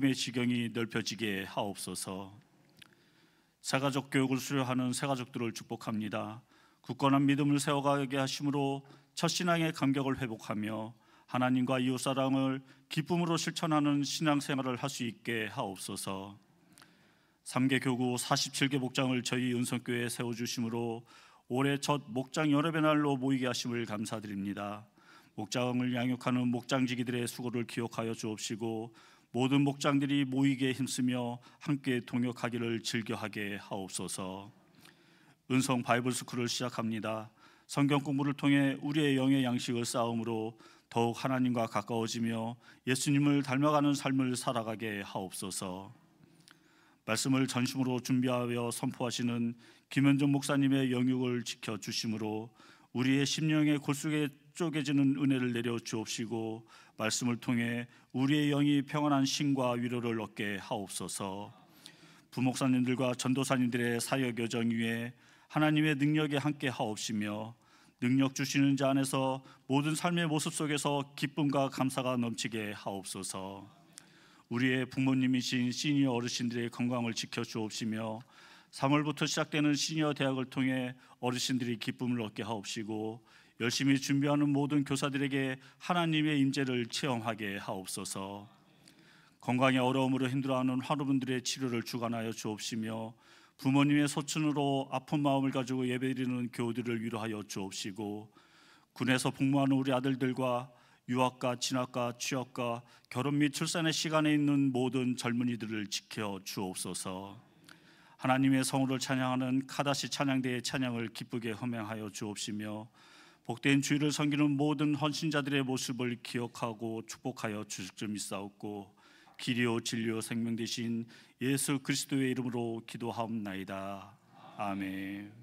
복음의 지경이 넓혀지게 하옵소서. 새가족 교육을 수료하는 새가족들을 축복합니다. 굳건한 믿음을 세워가게 하심으로 첫신앙의 감격을 회복하며 하나님과 이웃사랑을 기쁨으로 실천하는 신앙생활을 할 수 있게 하옵소서. 3개 교구 47개 목장을 저희 은성교회에 세워주심으로 올해 첫 목장 연합의 날로 모이게 하심을 감사드립니다. 목장을 양육하는 목장지기들의 수고를 기억하여 주옵시고 모든 목장들이 모이게 힘쓰며 함께 동역하기를 즐겨하게 하옵소서. 은성 바이블스쿨을 시작합니다. 성경 공부를 통해 우리의 영의 양식을 쌓음으로 더욱 하나님과 가까워지며 예수님을 닮아가는 삶을 살아가게 하옵소서. 말씀을 전심으로 준비하여 선포하시는 김현정 목사님의 영육을 지켜주심으로 우리의 심령의 골수에 쪼개지는 은혜를 내려 주옵시고 말씀을 통해 우리의 영이 평안한 쉼과 위로를 얻게 하옵소서. 부목사님들과 전도사님들의 사역 여정 위에 하나님의 능력에 함께 하옵시며 능력 주시는 자 안에서 모든 삶의 모습 속에서 기쁨과 감사가 넘치게 하옵소서. 우리의 부모님이신 시니어 어르신들의 건강을 지켜주옵시며 3월부터 시작되는 시니어 대학을 통해 어르신들이 기쁨을 얻게 하옵시고 열심히 준비하는 모든 교사들에게 하나님의 임재를 체험하게 하옵소서. 건강의 어려움으로 힘들어하는 환우분들의 치료를 주관하여 주옵시며 부모님의 소춘으로 아픈 마음을 가지고 예배드리는 교우들을 위로하여 주옵시고 군에서 복무하는 우리 아들들과 유학과 진학과 취업과 결혼 및 출산의 시간에 있는 모든 젊은이들을 지켜 주옵소서. 하나님의 성우를 찬양하는 카다시 찬양대의 찬양을 기쁘게 헌명하여 주옵시며 복된 주의를 섬기는 모든 헌신자들의 모습을 기억하고 축복하여 주실 줄 믿사옵고 길이요 진리요 생명 되신 예수 그리스도의 이름으로 기도하옵나이다. 아멘.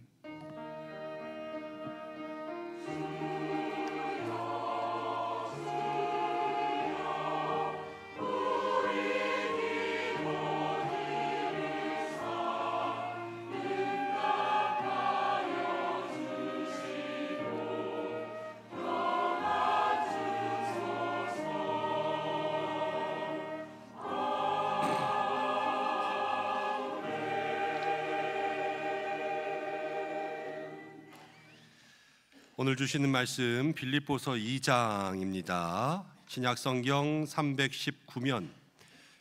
오늘 주시는 말씀 빌립보서 2장입니다. 신약성경 319면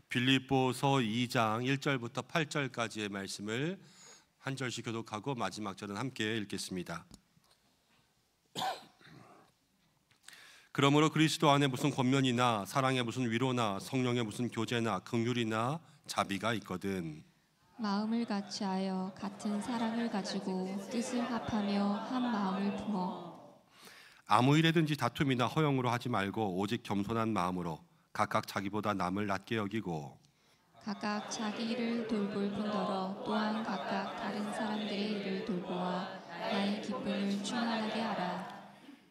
빌립보서 2장 1절부터 8절까지의 말씀을 한 절씩 교독하고 마지막 절은 함께 읽겠습니다. 그러므로 그리스도 안에 무슨 권면이나 사랑에 무슨 위로나 성령에 무슨 교제나 긍휼이나 자비가 있거든 마음을 같이하여 같은 사랑을 가지고 뜻을 합하며 한 마음을 품어 아무 일에든지 다툼이나 허영으로 하지 말고 오직 겸손한 마음으로 각각 자기보다 남을 낮게 여기고 각각 자기 일을 돌볼 뿐더러 또한 각각 다른 사람들의 일을 돌보아 나의 기쁨을 충만하게 하라.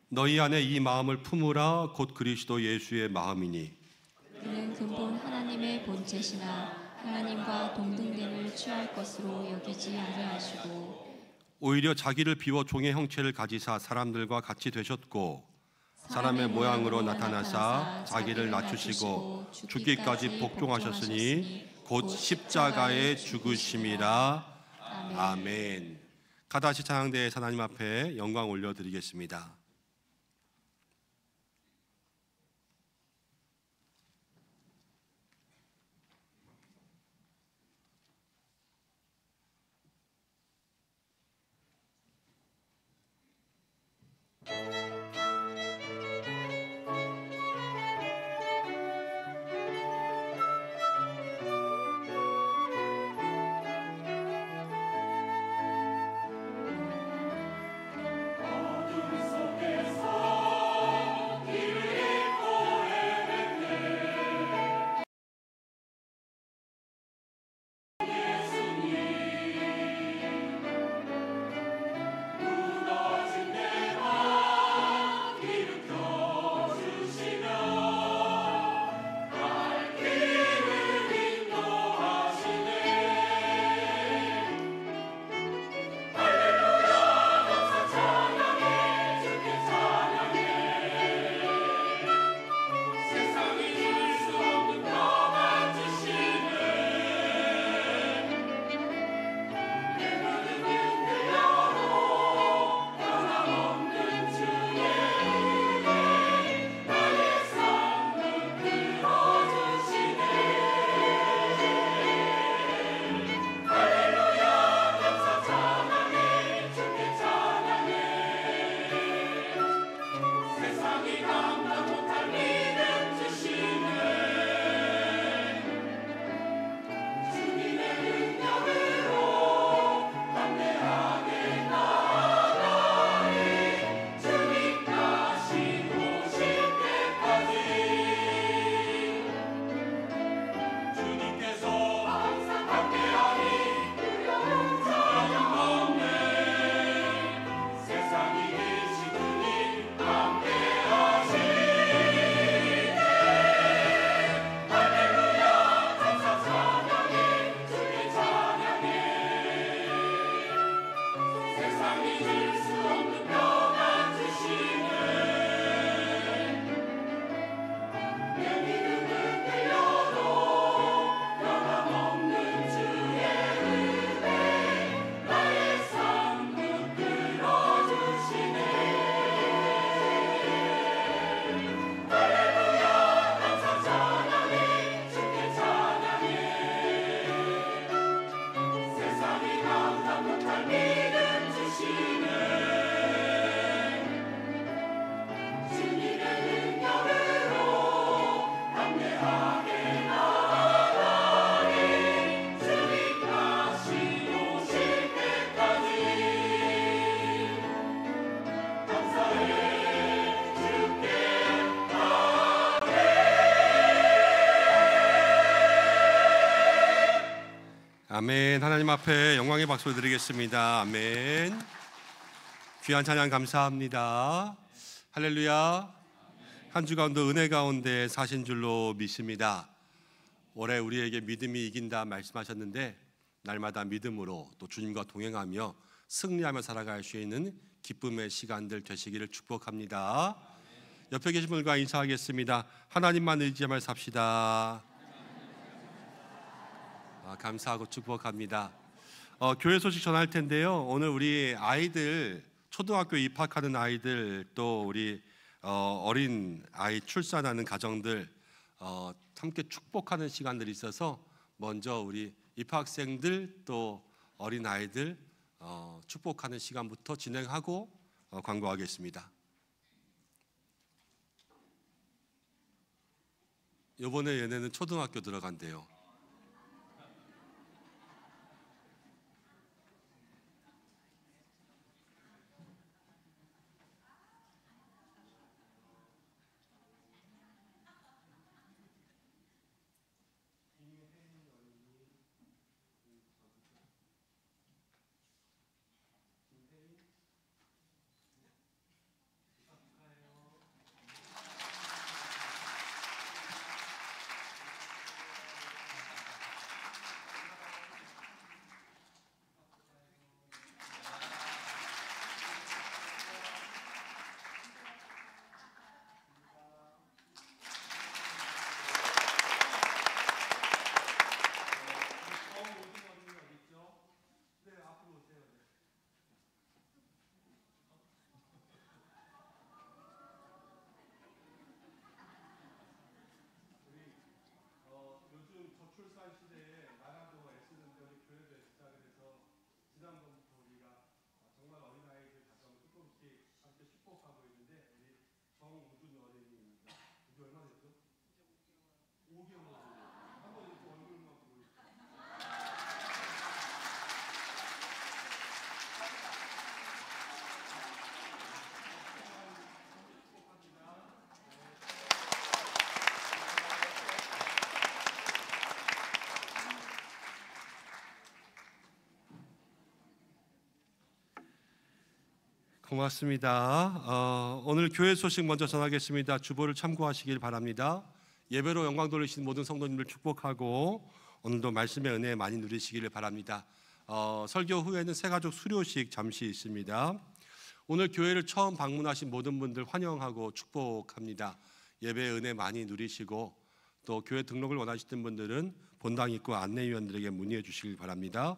너희 안에 이 마음을 품으라. 곧 그리스도 예수의 마음이니 그는 근본 하나님의 본체시나 하나님과 동등됨을 취할 것으로 여기지 아니하시고 오히려 자기를 비워 종의 형체를 가지사 사람들과 같이 되셨고 사람의 모양으로 나타나사 자기를 낮추시고 죽기까지 복종하셨으니 곧 십자가에 죽으심이라. 아멘. 가다시 찬양대에서 하나님 앞에 영광 올려드리겠습니다. 어둠 속 아멘. 하나님 앞에 영광의 박수 드리겠습니다. 아멘. 귀한 찬양 감사합니다. 할렐루야. 한 주간도 은혜 가운데 사신 줄로 믿습니다. 올해 우리에게 믿음이 이긴다 말씀하셨는데 날마다 믿음으로 또 주님과 동행하며 승리하며 살아갈 수 있는 기쁨의 시간들 되시기를 축복합니다. 옆에 계신 분과 인사하겠습니다. 하나님만 의지하며 삽시다. 감사하고 축복합니다. 교회 소식 전할 텐데요. 오늘 우리 아이들, 초등학교 입학하는 아이들, 또 우리 어린 아이 출산하는 가정들 함께 축복하는 시간들이 있어서 먼저 우리 입학생들 또 어린 아이들 축복하는 시간부터 진행하고 광고하겠습니다. 이번에 얘네는 초등학교 들어간대요. 출산 시대에 나라도 애쓰는데 우리 교회도 애쓰자 그래서 지난번부터 우리가 정말 어린아이들 가정을 조금씩 함께 축복하고 있는데 우리 정우준 어린이입니다. 이게 얼마 됐죠? 5개월. 한번 이렇게 얼굴만 보여주세요. 고맙습니다. 오늘 교회 소식 먼저 전하겠습니다. 주보를 참고하시길 바랍니다. 예배로 영광 돌리신 모든 성도님들 축복하고 오늘도 말씀의 은혜 많이 누리시기를 바랍니다. 설교 후에는 새가족 수료식 잠시 있습니다. 오늘 교회를 처음 방문하신 모든 분들 환영하고 축복합니다. 예배의 은혜 많이 누리시고 또 교회 등록을 원하시는 분들은 본당 입구 안내위원들에게 문의해 주시길 바랍니다.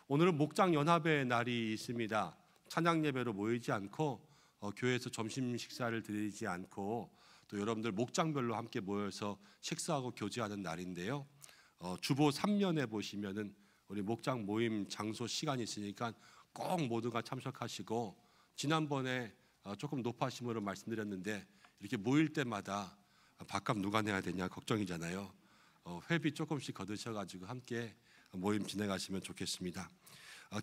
오늘은 목장 연합의 날이 있습니다. 찬양 예배로 모이지 않고 교회에서 점심 식사를 드리지 않고 또 여러분들 목장별로 함께 모여서 식사하고 교제하는 날인데요. 주보 3면에 보시면은 우리 목장 모임 장소 시간이 있으니까 꼭 모두가 참석하시고 지난번에 조금 높아심으로 말씀드렸는데 이렇게 모일 때마다 밥값 누가 내야 되냐 걱정이잖아요. 회비 조금씩 거두셔가지고 함께 모임 진행하시면 좋겠습니다.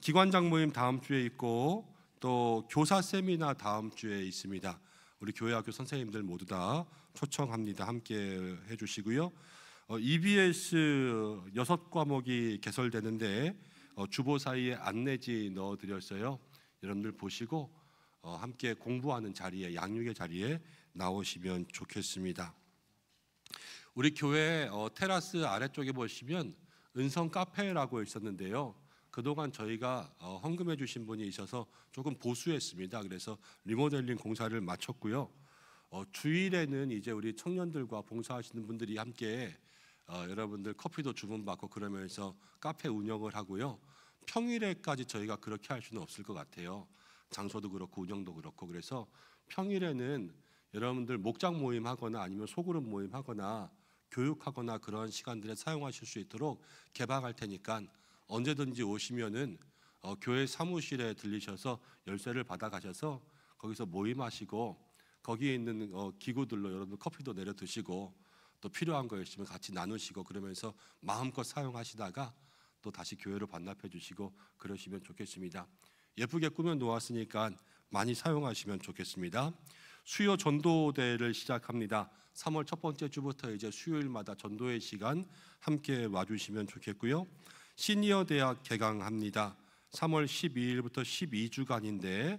기관장 모임 다음 주에 있고 또 교사 세미나 다음 주에 있습니다. 우리 교회 학교 선생님들 모두 다 초청합니다. 함께 해주시고요. EBS 6과목이 개설되는데 주보 사이에 안내지 넣어드렸어요. 여러분들 보시고 함께 공부하는 자리에 양육의 자리에 나오시면 좋겠습니다. 우리 교회 테라스 아래쪽에 보시면 은성 카페라고 있었는데요. 그동안 저희가 헌금해 주신 분이 있어서 조금 보수했습니다. 그래서 리모델링 공사를 마쳤고요. 주일에는 이제 우리 청년들과 봉사하시는 분들이 함께 여러분들 커피도 주문받고 그러면서 카페 운영을 하고요. 평일에까지 저희가 그렇게 할 수는 없을 것 같아요. 장소도 그렇고 운영도 그렇고. 그래서 평일에는 여러분들 목장 모임하거나 아니면 소그룹 모임하거나 교육하거나 그런 시간들에 사용하실 수 있도록 개방할 테니까 언제든지 오시면은 교회 사무실에 들리셔서 열쇠를 받아 가셔서 거기서 모임하시고 거기에 있는 기구들로 여러분들 커피도 내려 드시고 또 필요한 거 있으면 같이 나누시고 그러면서 마음껏 사용하시다가 또 다시 교회로 반납해 주시고 그러시면 좋겠습니다. 예쁘게 꾸며 놓았으니까 많이 사용하시면 좋겠습니다. 수요 전도대를 시작합니다. 3월 첫 번째 주부터 이제 수요일마다 전도의 시간 함께 와주시면 좋겠고요. 시니어 대학 개강합니다. 3월 12일부터 12주간인데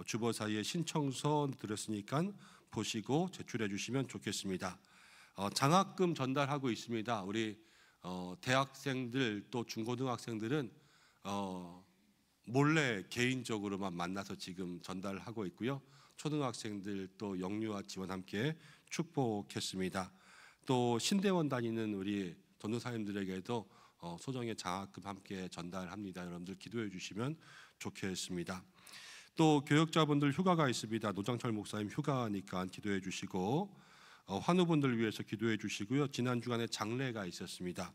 주보 사이에 신청서 드렸으니까 보시고 제출해 주시면 좋겠습니다. 장학금 전달하고 있습니다. 우리 대학생들 또 중고등학생들은 몰래 개인적으로만 만나서 지금 전달하고 있고요. 초등학생들 또 영유아 지원 함께 축복했습니다. 또 신대원 다니는 우리 전도사님들에게도 소정의 장학금 함께 전달합니다. 여러분들 기도해 주시면 좋겠습니다. 또 교역자분들 휴가가 있습니다. 노장철 목사님 휴가니까 기도해 주시고 환우분들 위해서 기도해 주시고요. 지난 주간에 장례가 있었습니다.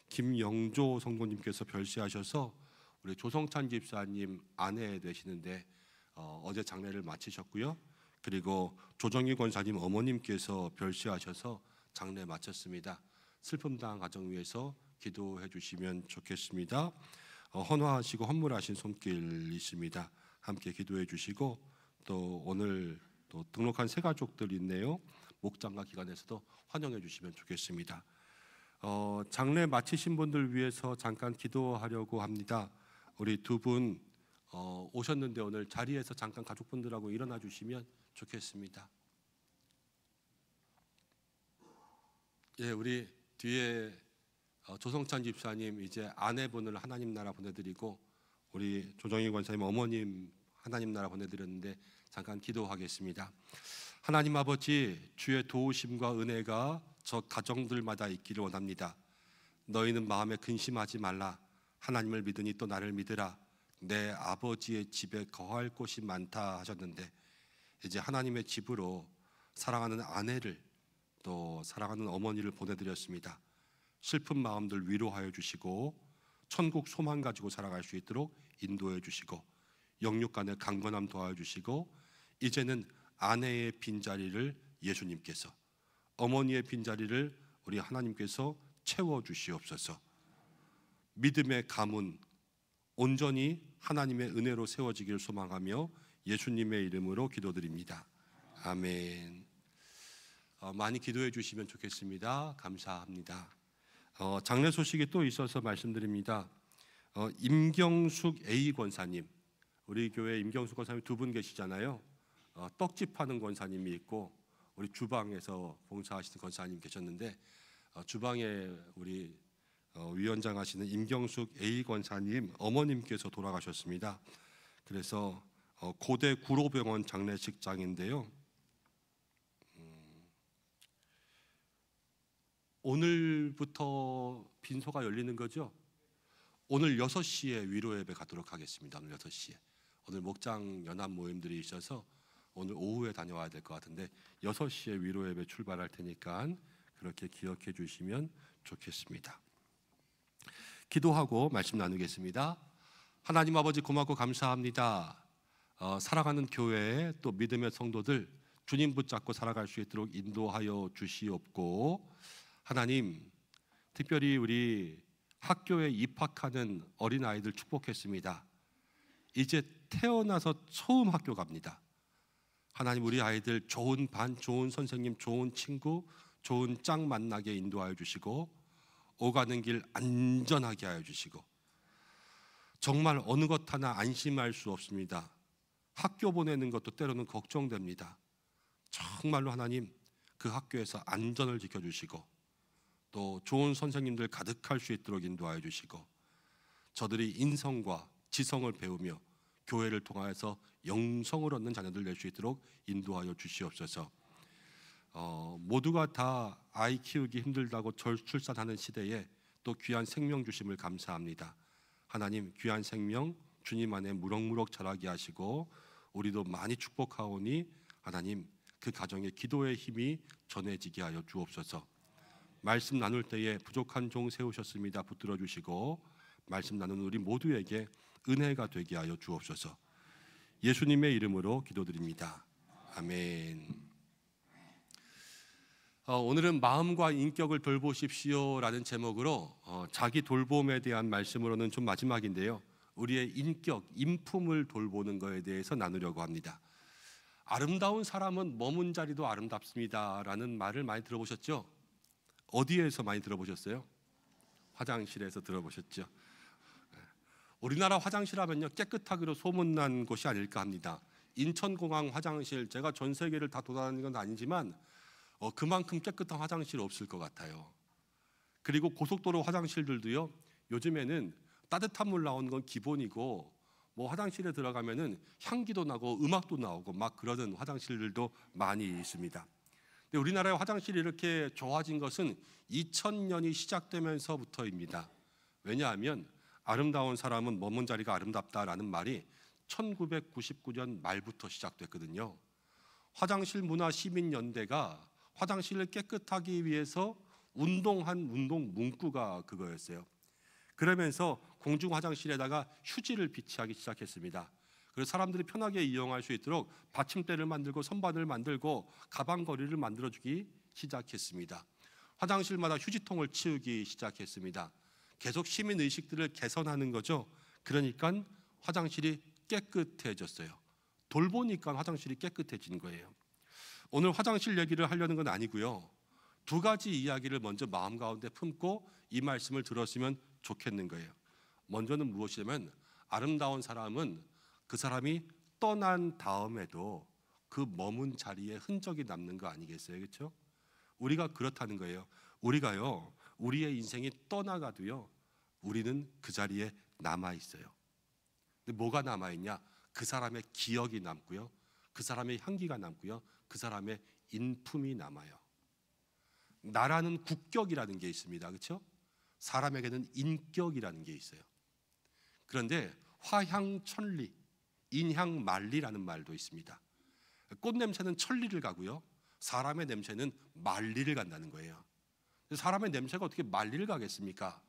김영조 성도님께서 별세하셔서 우리 조성찬 집사님 아내 되시는데 어제 장례를 마치셨고요. 그리고 조정희 권사님 어머님께서 별세하셔서 장례 마쳤습니다. 슬픔당한 가정 위해서 기도해 주시면 좋겠습니다. 헌화하시고 헌물하신 손길 있습니다. 함께 기도해 주시고 또 오늘 또 등록한 새 가족들 있네요. 목장과 기관에서도 환영해 주시면 좋겠습니다. 장례 마치신 분들 위해서 잠깐 기도하려고 합니다. 우리 두 분 오셨는데 오늘 자리에서 잠깐 가족분들하고 일어나 주시면 좋겠습니다. 예, 우리 뒤에 조성찬 집사님 이제 아내분을 하나님 나라 보내드리고 우리 조정희 권사님 어머님 하나님 나라 보내드렸는데 잠깐 기도하겠습니다. 하나님 아버지, 주의 도우심과 은혜가 저 가정들마다 있기를 원합니다. 너희는 마음에 근심하지 말라. 하나님을 믿으니 또 나를 믿으라. 내 아버지의 집에 거할 곳이 많다 하셨는데 이제 하나님의 집으로 사랑하는 아내를 또 사랑하는 어머니를 보내드렸습니다. 슬픈 마음들 위로하여 주시고 천국 소망 가지고 살아갈 수 있도록 인도해 주시고 영육간의 강건함 도와주시고 이제는 아내의 빈자리를 예수님께서 어머니의 빈자리를 우리 하나님께서 채워주시옵소서. 믿음의 가문 온전히 하나님의 은혜로 세워지기를 소망하며 예수님의 이름으로 기도드립니다. 아멘. 많이 기도해 주시면 좋겠습니다. 감사합니다. 장례 소식이 또 있어서 말씀드립니다. 임경숙 A 권사님, 우리 교회 임경숙 권사님 두 분 계시잖아요. 떡집 하는 권사님이 있고 우리 주방에서 봉사하시는 권사님 계셨는데 주방에 우리 위원장 하시는 임경숙 A 권사님 어머님께서 돌아가셨습니다. 그래서 고대 구로병원 장례식장인데요. 오늘부터 빈소가 열리는 거죠? 오늘 6시에 위로 예배 가도록 하겠습니다. 오늘 6시에. 오늘 목장 연합 모임들이 있어서 오늘 오후에 다녀와야 될 것 같은데 6시에 위로 예배 출발할 테니까 그렇게 기억해 주시면 좋겠습니다. 기도하고 말씀 나누겠습니다. 하나님 아버지 고맙고 감사합니다. 사랑하는 교회 또 믿음의 성도들 주님 붙잡고 살아갈 수 있도록 인도하여 주시옵고 하나님 특별히 우리 학교에 입학하는 어린아이들 축복했습니다. 이제 태어나서 처음 학교 갑니다. 하나님 우리 아이들 좋은 반, 좋은 선생님, 좋은 친구, 좋은 짝 만나게 인도하여 주시고 오가는 길 안전하게 하여 주시고 정말 어느 것 하나 안심할 수 없습니다. 학교 보내는 것도 때로는 걱정됩니다. 정말로 하나님 그 학교에서 안전을 지켜주시고 또 좋은 선생님들 가득할 수 있도록 인도하여 주시고 저들이 인성과 지성을 배우며 교회를 통하여서 영성을 얻는 자녀들 될 수 있도록 인도하여 주시옵소서. 모두가 다 아이 키우기 힘들다고 절출산하는 시대에 또 귀한 생명 주심을 감사합니다. 하나님 귀한 생명 주님 안에 무럭무럭 자라게 하시고 우리도 많이 축복하오니 하나님 그 가정에 기도의 힘이 전해지게 하여 주옵소서. 말씀 나눌 때에 부족한 종 세우셨습니다. 붙들어 주시고 말씀 나누는 우리 모두에게 은혜가 되게 하여 주옵소서. 예수님의 이름으로 기도드립니다. 아멘. 오늘은 마음과 인격을 돌보십시오라는 제목으로 자기 돌봄에 대한 말씀으로는 좀 마지막인데요. 우리의 인격, 인품을 돌보는 것에 대해서 나누려고 합니다. 아름다운 사람은 머문 자리도 아름답습니다라는 말을 많이 들어보셨죠? 어디에서 많이 들어보셨어요? 화장실에서 들어보셨죠? 우리나라 화장실 하면요 깨끗하기로 소문난 곳이 아닐까 합니다. 인천공항 화장실, 제가 전 세계를 다 돌아다니는 건 아니지만 그만큼 깨끗한 화장실 없을 것 같아요. 그리고 고속도로 화장실들도요 요즘에는 따뜻한 물 나오는 건 기본이고 뭐 화장실에 들어가면은 향기도 나고 음악도 나오고 막 그러는 화장실들도 많이 있습니다. 근데 우리나라의 화장실이 이렇게 좋아진 것은 2000년이 시작되면서부터입니다. 왜냐하면 아름다운 사람은 머문 자리가 아름답다라는 말이 1999년 말부터 시작됐거든요. 화장실 문화 시민연대가 화장실을 깨끗하기 위해서 운동한 운동 문구가 그거였어요. 그러면서 공중 화장실에다가 휴지를 비치하기 시작했습니다. 그래서 사람들이 편하게 이용할 수 있도록 받침대를 만들고 선반을 만들고 가방거리를 만들어주기 시작했습니다. 화장실마다 휴지통을 치우기 시작했습니다. 계속 시민 의식들을 개선하는 거죠. 그러니까 화장실이 깨끗해졌어요. 돌보니까 화장실이 깨끗해진 거예요. 오늘 화장실 얘기를 하려는 건 아니고요. 두 가지 이야기를 먼저 마음 가운데 품고 이 말씀을 들었으면 좋겠는 거예요. 먼저는 무엇이냐면 아름다운 사람은 그 사람이 떠난 다음에도 그 머문 자리에 흔적이 남는 거 아니겠어요? 그렇죠? 우리가 그렇다는 거예요. 우리가요 우리의 인생이 떠나가도요 우리는 그 자리에 남아 있어요. 근데 뭐가 남아 있냐? 그 사람의 기억이 남고요, 그 사람의 향기가 남고요, 그 사람의 인품이 남아요. 나라는 국격이라는 게 있습니다. 그렇죠? 사람에게는 인격이라는 게 있어요. 그런데 화향천리, 인향만리라는 말도 있습니다. 꽃 냄새는 천리를 가고요, 사람의 냄새는 만리를 간다는 거예요. 사람의 냄새가 어떻게 만리를 가겠습니까?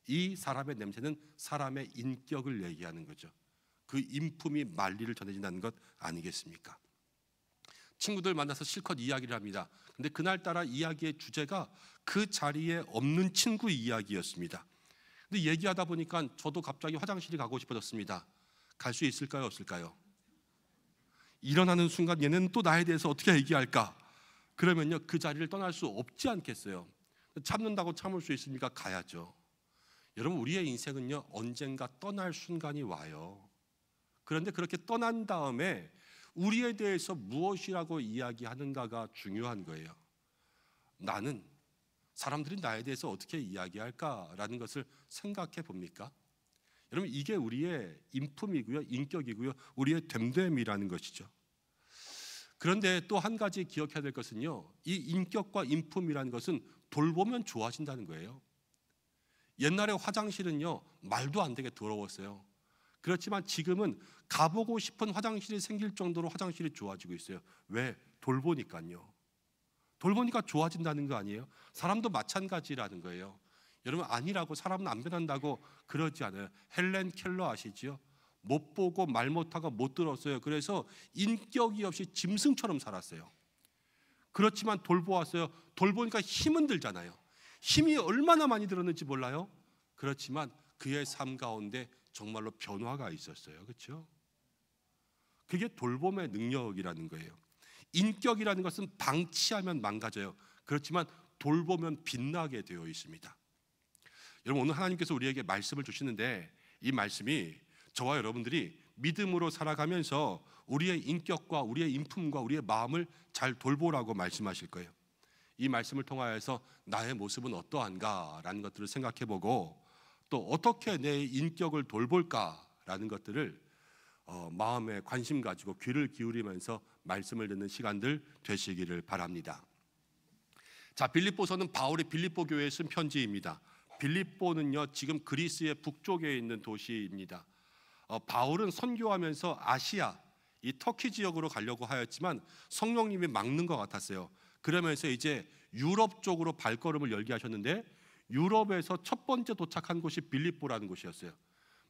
이 사람의 냄새는 사람의 인격을 얘기하는 거죠. 그 인품이 만리를 전해진다는 것 아니겠습니까? 친구들 만나서 실컷 이야기를 합니다. 근데 그날따라 이야기의 주제가 그 자리에 없는 친구 이야기였습니다. 근데 얘기하다 보니까 저도 갑자기 화장실이 가고 싶어졌습니다. 갈 수 있을까요? 없을까요? 일어나는 순간 얘는 또 나에 대해서 어떻게 얘기할까? 그러면요 그 자리를 떠날 수 없지 않겠어요? 참는다고 참을 수 있습니까? 가야죠. 여러분 우리의 인생은요 언젠가 떠날 순간이 와요. 그런데 그렇게 떠난 다음에 우리에 대해서 무엇이라고 이야기하는가가 중요한 거예요. 나는 사람들이 나에 대해서 어떻게 이야기할까라는 것을 생각해 봅니까? 여러분 이게 우리의 인품이고요, 인격이고요, 우리의 됨됨이라는 것이죠. 그런데 또 한 가지 기억해야 될 것은요, 이 인격과 인품이라는 것은 돌보면 좋아진다는 거예요. 옛날에 화장실은요 말도 안 되게 더러웠어요. 그렇지만 지금은 가보고 싶은 화장실이 생길 정도로 화장실이 좋아지고 있어요. 왜? 돌보니까요. 돌보니까 좋아진다는 거 아니에요? 사람도 마찬가지라는 거예요. 여러분 아니라고, 사람은 안 변한다고 그러지 않아요. 헬렌 켈러 아시죠? 못 보고 말 못하고 못 들었어요. 그래서 인격이 없이 짐승처럼 살았어요. 그렇지만 돌보았어요. 돌보니까 힘은 들잖아요. 힘이 얼마나 많이 들었는지 몰라요? 그렇지만 그의 삶 가운데 정말로 변화가 있었어요. 그렇죠? 그게 돌봄의 능력이라는 거예요. 인격이라는 것은 방치하면 망가져요. 그렇지만 돌보면 빛나게 되어 있습니다. 여러분 오늘 하나님께서 우리에게 말씀을 주시는데 이 말씀이 저와 여러분들이 믿음으로 살아가면서 우리의 인격과 우리의 인품과 우리의 마음을 잘 돌보라고 말씀하실 거예요. 이 말씀을 통하여서 나의 모습은 어떠한가라는 것들을 생각해보고 또 어떻게 내 인격을 돌볼까라는 것들을 마음에 관심 가지고 귀를 기울이면서 말씀을 듣는 시간들 되시기를 바랍니다. 자, 빌립보서는 바울이 빌립보 교회에 쓴 편지입니다. 빌립보는요 지금 그리스의 북쪽에 있는 도시입니다. 바울은 선교하면서 아시아, 이 터키 지역으로 가려고 하였지만 성령님이 막는 것 같았어요. 그러면서 이제 유럽 쪽으로 발걸음을 열게 하셨는데 유럽에서 첫 번째 도착한 곳이 빌립보라는 곳이었어요.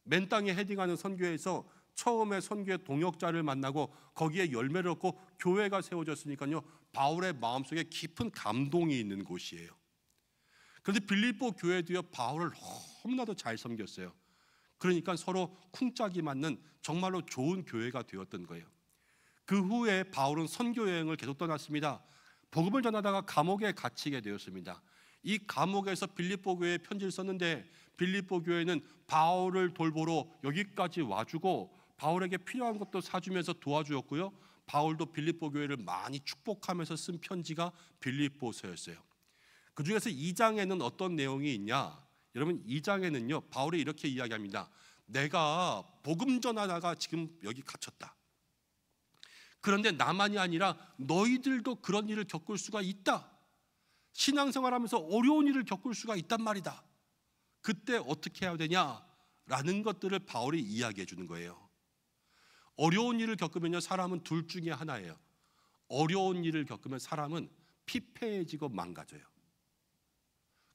맨 땅에 헤딩하는 선교에서 처음에 선교의 동역자를 만나고 거기에 열매를 얻고 교회가 세워졌으니까요 바울의 마음속에 깊은 감동이 있는 곳이에요. 그런데 빌립보 교회도요 바울을 너무나도 잘 섬겼어요. 그러니까 서로 쿵짝이 맞는 정말로 좋은 교회가 되었던 거예요. 그 후에 바울은 선교 여행을 계속 떠났습니다. 복음을 전하다가 감옥에 갇히게 되었습니다. 이 감옥에서 빌립보 교회에 편지를 썼는데 빌립보 교회는 바울을 돌보러 여기까지 와주고 바울에게 필요한 것도 사주면서 도와주었고요. 바울도 빌립보 교회를 많이 축복하면서 쓴 편지가 빌립보서였어요. 그 중에서 2장에는 어떤 내용이 있냐? 여러분 2장에는요 바울이 이렇게 이야기합니다. 내가 복음 전하다가 지금 여기 갇혔다. 그런데 나만이 아니라 너희들도 그런 일을 겪을 수가 있다. 신앙생활하면서 어려운 일을 겪을 수가 있단 말이다. 그때 어떻게 해야 되냐라는 것들을 바울이 이야기해 주는 거예요. 어려운 일을 겪으면요 사람은 둘 중에 하나예요. 어려운 일을 겪으면 사람은 피폐해지고 망가져요.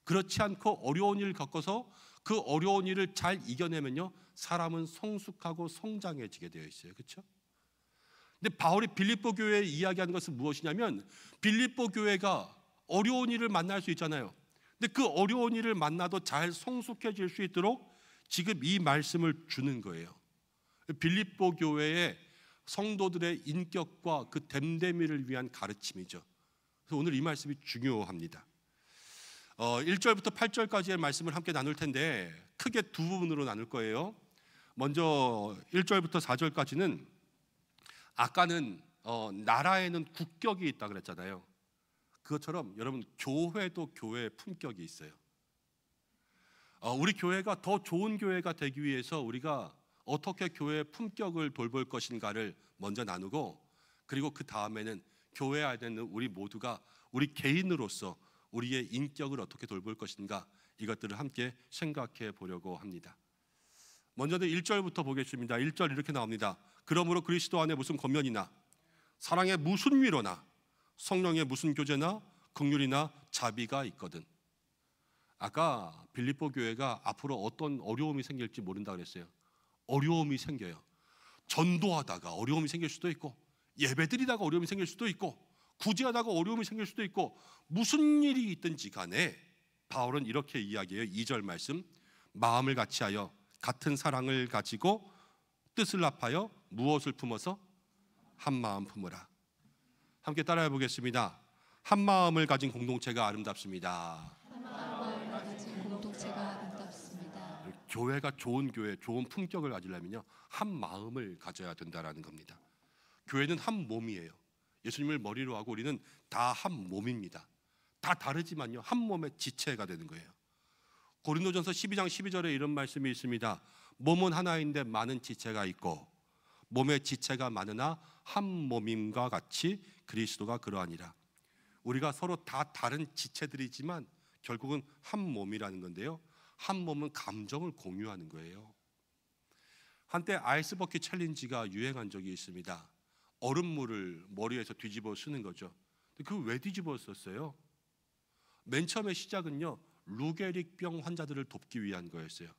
그렇지 않고 어려운 일을 겪어서 그 어려운 일을 잘 이겨내면요 사람은 성숙하고 성장해지게 되어 있어요. 그렇죠? 근데 바울이 빌립보 교회에 이야기하는 것은 무엇이냐면 빌립보 교회가 어려운 일을 만날 수 있잖아요. 근데 그 어려운 일을 만나도 잘 성숙해질 수 있도록 지금 이 말씀을 주는 거예요. 빌립보 교회의 성도들의 인격과 그 됨됨이를 위한 가르침이죠. 그래서 오늘 이 말씀이 중요합니다. 1절부터 8절까지의 말씀을 함께 나눌 텐데 크게 두 부분으로 나눌 거예요. 먼저 1절부터 4절까지는 아까는 나라에는 국격이 있다 그랬잖아요. 그것처럼 여러분 교회도 교회의 품격이 있어요. 우리 교회가 더 좋은 교회가 되기 위해서 우리가 어떻게 교회의 품격을 돌볼 것인가를 먼저 나누고 그리고 그 다음에는 교회 안에는 우리 모두가 우리 개인으로서 우리의 인격을 어떻게 돌볼 것인가 이것들을 함께 생각해 보려고 합니다. 먼저는 1절부터 보겠습니다. 1절 이렇게 나옵니다. 그러므로 그리스도 안에 무슨 권면이나 사랑의 무슨 위로나 성령의 무슨 교제나 긍휼이나 자비가 있거든. 아까 빌립보 교회가 앞으로 어떤 어려움이 생길지 모른다 그랬어요. 어려움이 생겨요. 전도하다가 어려움이 생길 수도 있고 예배드리다가 어려움이 생길 수도 있고 구제하다가 어려움이 생길 수도 있고 무슨 일이 있든지 간에 바울은 이렇게 이야기해요. 2절 말씀 마음을 같이하여 같은 사랑을 가지고 뜻을 합하여 무엇을 품어서 한 마음 품으라. 함께 따라해 보겠습니다. 한 마음을 가진 공동체가 아름답습니다. 한 마음을 가진 공동체가 아름답습니다. 교회가 좋은 교회, 좋은 품격을 가지려면요 한 마음을 가져야 된다라는 겁니다. 교회는 한 몸이에요. 예수님을 머리로 하고 우리는 다 한 몸입니다. 다 다르지만요 한 몸의 지체가 되는 거예요. 고린도전서 12장 12절에 이런 말씀이 있습니다. 몸은 하나인데 많은 지체가 있고 몸의 지체가 많으나 한 몸임과 같이 그리스도가 그러하니라. 우리가 서로 다 다른 지체들이지만 결국은 한 몸이라는 건데요. 한 몸은 감정을 공유하는 거예요. 한때 아이스버킷 챌린지가 유행한 적이 있습니다. 얼음물을 머리에서 뒤집어 쓰는 거죠. 그걸 왜 뒤집어 썼어요? 맨 처음에 시작은요 루게릭병 환자들을 돕기 위한 거였어요.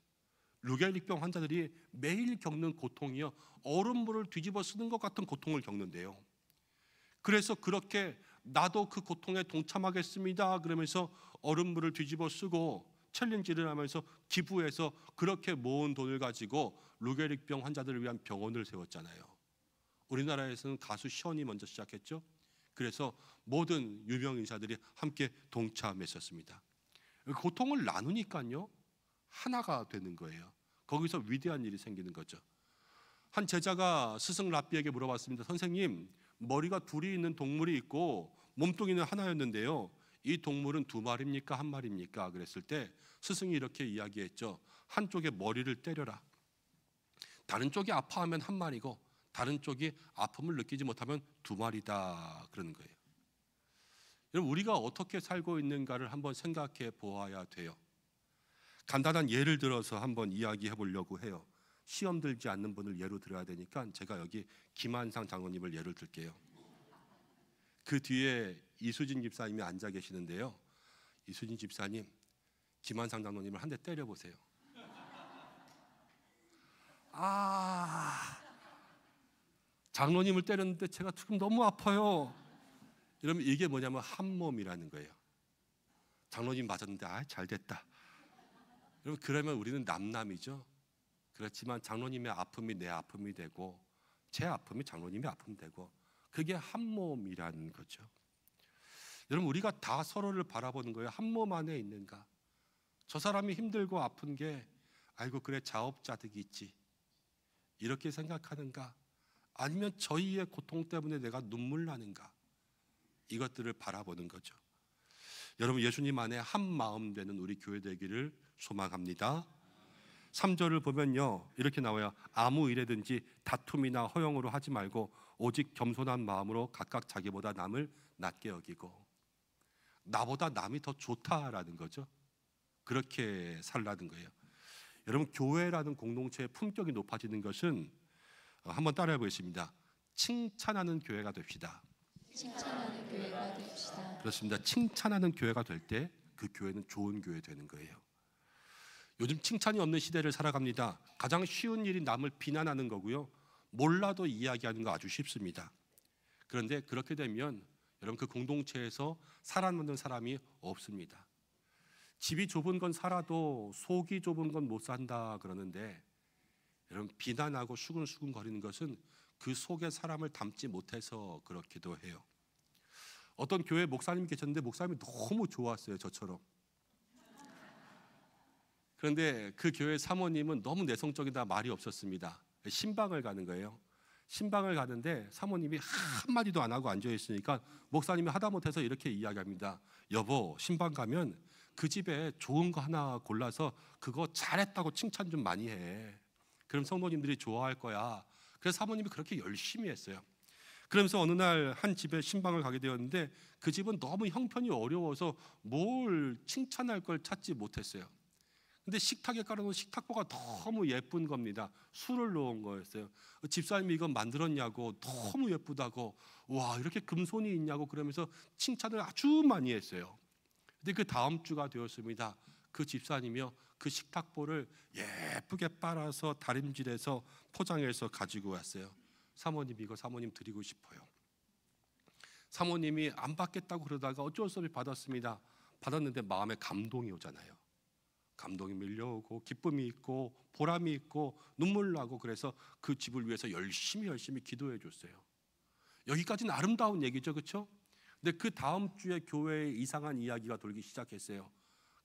루게릭병 환자들이 매일 겪는 고통이요 얼음물을 뒤집어 쓰는 것 같은 고통을 겪는데요. 그래서 그렇게 나도 그 고통에 동참하겠습니다 그러면서 얼음물을 뒤집어 쓰고 챌린지를 하면서 기부해서 그렇게 모은 돈을 가지고 루게릭병 환자들을 위한 병원을 세웠잖아요. 우리나라에서는 가수 션이 먼저 시작했죠. 그래서 모든 유명 인사들이 함께 동참했었습니다. 고통을 나누니까요 하나가 되는 거예요. 거기서 위대한 일이 생기는 거죠. 한 제자가 스승 랍비에게 물어봤습니다. 선생님, 머리가 둘이 있는 동물이 있고 몸뚱이는 하나였는데요, 이 동물은 두 마리입니까 한 마리입니까? 그랬을 때 스승이 이렇게 이야기했죠. 한쪽에 머리를 때려라. 다른 쪽이 아파하면 한 마리고 다른 쪽이 아픔을 느끼지 못하면 두 마리다 그러는 거예요. 여러분, 우리가 어떻게 살고 있는가를 한번 생각해 보아야 돼요. 간단한 예를 들어서 한번 이야기해 보려고 해요. 시험 들지 않는 분을 예로 들어야 되니까 제가 여기 김한상 장로님을 예를 들게요. 그 뒤에 이수진 집사님이 앉아 계시는데요. 이수진 집사님, 김한상 장로님을 한 대 때려보세요. 장로님을 때렸는데 제가 지금 너무 아파요. 이러면 이게 뭐냐면 한 몸이라는 거예요. 장로님 맞았는데 잘 됐다. 여러분, 그러면 우리는 남남이죠. 그렇지만 장로님의 아픔이 내 아픔이 되고 제 아픔이 장로님의 아픔이 되고 그게 한 몸이라는 거죠. 여러분, 우리가 다 서로를 바라보는 거예요. 한 몸 안에 있는가? 저 사람이 힘들고 아픈 게 아이고 그래 자업자득이 있지, 이렇게 생각하는가? 아니면 저희의 고통 때문에 내가 눈물 나는가? 이것들을 바라보는 거죠. 여러분, 예수님 안에 한 마음 되는 우리 교회 되기를 소망합니다. 3절을 보면요, 이렇게 나와요. 아무 일에든지 다툼이나 허영으로 하지 말고 오직 겸손한 마음으로 각각 자기보다 남을 낮게 여기고, 나보다 남이 더 좋다라는 거죠. 그렇게 살라는 거예요. 여러분, 교회라는 공동체의 품격이 높아지는 것은 한번 따라해 보겠습니다. 칭찬하는 교회가 됩시다. 칭찬하는 교회가 됩시다. 그렇습니다. 칭찬하는 교회가 될 때 그 교회는 좋은 교회 되는 거예요. 요즘 칭찬이 없는 시대를 살아갑니다. 가장 쉬운 일이 남을 비난하는 거고요, 몰라도 이야기하는 거 아주 쉽습니다. 그런데 그렇게 되면 여러분, 그 공동체에서 살아남는 사람이 없습니다. 집이 좁은 건 살아도 속이 좁은 건 못 산다 그러는데, 여러분, 비난하고 수근수근 거리는 것은 그 속에 사람을 담지 못해서 그렇기도 해요. 어떤 교회 목사님이 계셨는데 목사님이 너무 좋았어요, 저처럼. 그런데 그 교회 사모님은 너무 내성적이다 말이 없었습니다. 신방을 가는 거예요. 신방을 가는데 사모님이 한마디도 안 하고 앉아 있으니까 목사님이 하다못해서 이렇게 이야기합니다. 여보, 신방 가면 그 집에 좋은 거 하나 골라서 그거 잘했다고 칭찬 좀 많이 해. 그럼 성도님들이 좋아할 거야. 그래서 사모님이 그렇게 열심히 했어요. 그러면서 어느 날 한 집에 신방을 가게 되었는데 그 집은 너무 형편이 어려워서 뭘 칭찬할 걸 찾지 못했어요. 근데 식탁에 깔아놓은 식탁보가 너무 예쁜 겁니다. 술을 넣은 거였어요. 집사님이 이거 만들었냐고, 너무 예쁘다고, 와 이렇게 금손이 있냐고 그러면서 칭찬을 아주 많이 했어요. 근데 그 다음 주가 되었습니다. 그 집사님이요, 그 식탁보를 예쁘게 빨아서 다림질해서 포장해서 가지고 왔어요. 사모님, 이거 사모님 드리고 싶어요. 사모님이 안 받겠다고 그러다가 어쩔 수 없이 받았습니다. 받았는데 마음에 감동이 오잖아요. 감동이 밀려오고 기쁨이 있고 보람이 있고 눈물 나고, 그래서 그 집을 위해서 열심히 기도해 줬어요. 여기까지는 아름다운 얘기죠, 그렇죠? 근데 그 다음 주에 교회에 이상한 이야기가 돌기 시작했어요.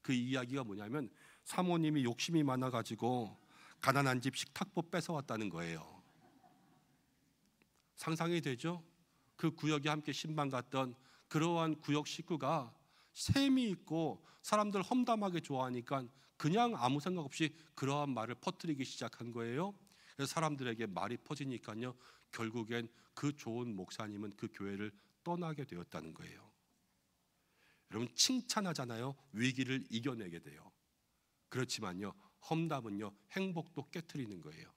그 이야기가 뭐냐면 사모님이 욕심이 많아가지고 가난한 집 식탁보 뺏어왔다는 거예요. 상상이 되죠? 그 구역에 함께 신방 갔던 그러한 구역 식구가 셈이 있고 사람들 험담하게 좋아하니까 그냥 아무 생각 없이 그러한 말을 퍼뜨리기 시작한 거예요. 그래서 사람들에게 말이 퍼지니까요, 결국엔 그 좋은 목사님은 그 교회를 떠나게 되었다는 거예요. 여러분, 칭찬하잖아요, 위기를 이겨내게 돼요. 그렇지만요, 험담은요, 행복도 깨트리는 거예요.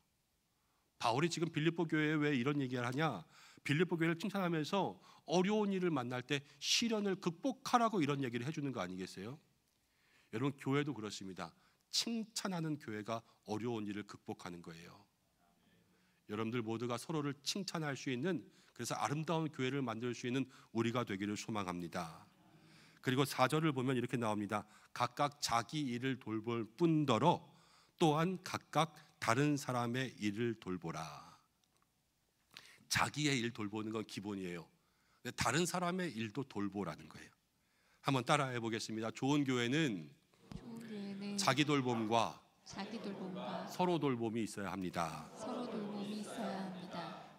바울이 지금 빌립보 교회에 왜 이런 얘기를 하냐? 빌립보 교회를 칭찬하면서 어려운 일을 만날 때 시련을 극복하라고 이런 얘기를 해주는 거 아니겠어요? 여러분, 교회도 그렇습니다. 칭찬하는 교회가 어려운 일을 극복하는 거예요. 여러분들 모두가 서로를 칭찬할 수 있는, 그래서 아름다운 교회를 만들 수 있는 우리가 되기를 소망합니다. 그리고 4절을 보면 이렇게 나옵니다. 각각 자기 일을 돌볼 뿐더러 또한 각각 다른 사람의 일을 돌보라. 자기의 일 돌보는 건 기본이에요. 다른 사람의 일도 돌보라는 거예요. 한번 따라해 보겠습니다. 좋은 교회는 자기 돌봄과 서로 돌봄이 있어야 합니다.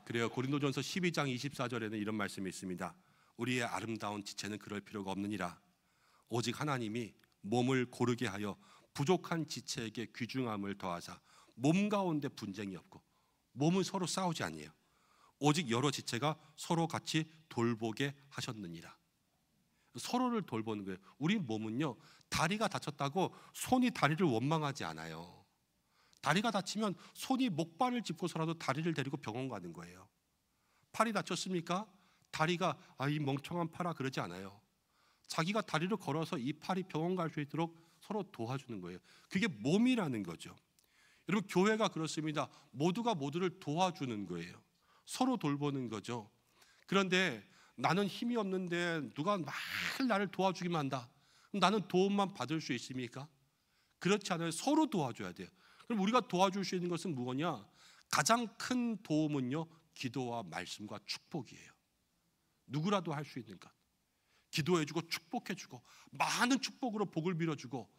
그래요. 고린도전서 12장 24절에는 이런 말씀이 있습니다. 우리의 아름다운 지체는 그럴 필요가 없느니라. 오직 하나님이 몸을 고르게 하여 부족한 지체에게 귀중함을 더하사 몸 가운데 분쟁이 없고, 몸은 서로 싸우지 아니에요. 오직 여러 지체가 서로 같이 돌보게 하셨느니라. 서로를 돌보는 거예요. 우리 몸은요, 다리가 다쳤다고 손이 다리를 원망하지 않아요. 다리가 다치면 손이 목발을 짚고서라도 다리를 데리고 병원 가는 거예요. 팔이 다쳤습니까? 다리가 이 멍청한 팔아 그러지 않아요. 자기가 다리를 걸어서 이 팔이 병원 갈 수 있도록 서로 도와주는 거예요. 그게 몸이라는 거죠. 여러분, 교회가 그렇습니다. 모두가 모두를 도와주는 거예요. 서로 돌보는 거죠. 그런데 나는 힘이 없는데 누가 막 나를 도와주기만 한다. 그럼 나는 도움만 받을 수 있습니까? 그렇지 않아요. 서로 도와줘야 돼요. 그럼 우리가 도와줄 수 있는 것은 무엇이냐? 가장 큰 도움은요, 기도와 말씀과 축복이에요. 누구라도 할 수 있는 것. 기도해주고 축복해주고 많은 축복으로 복을 빌어주고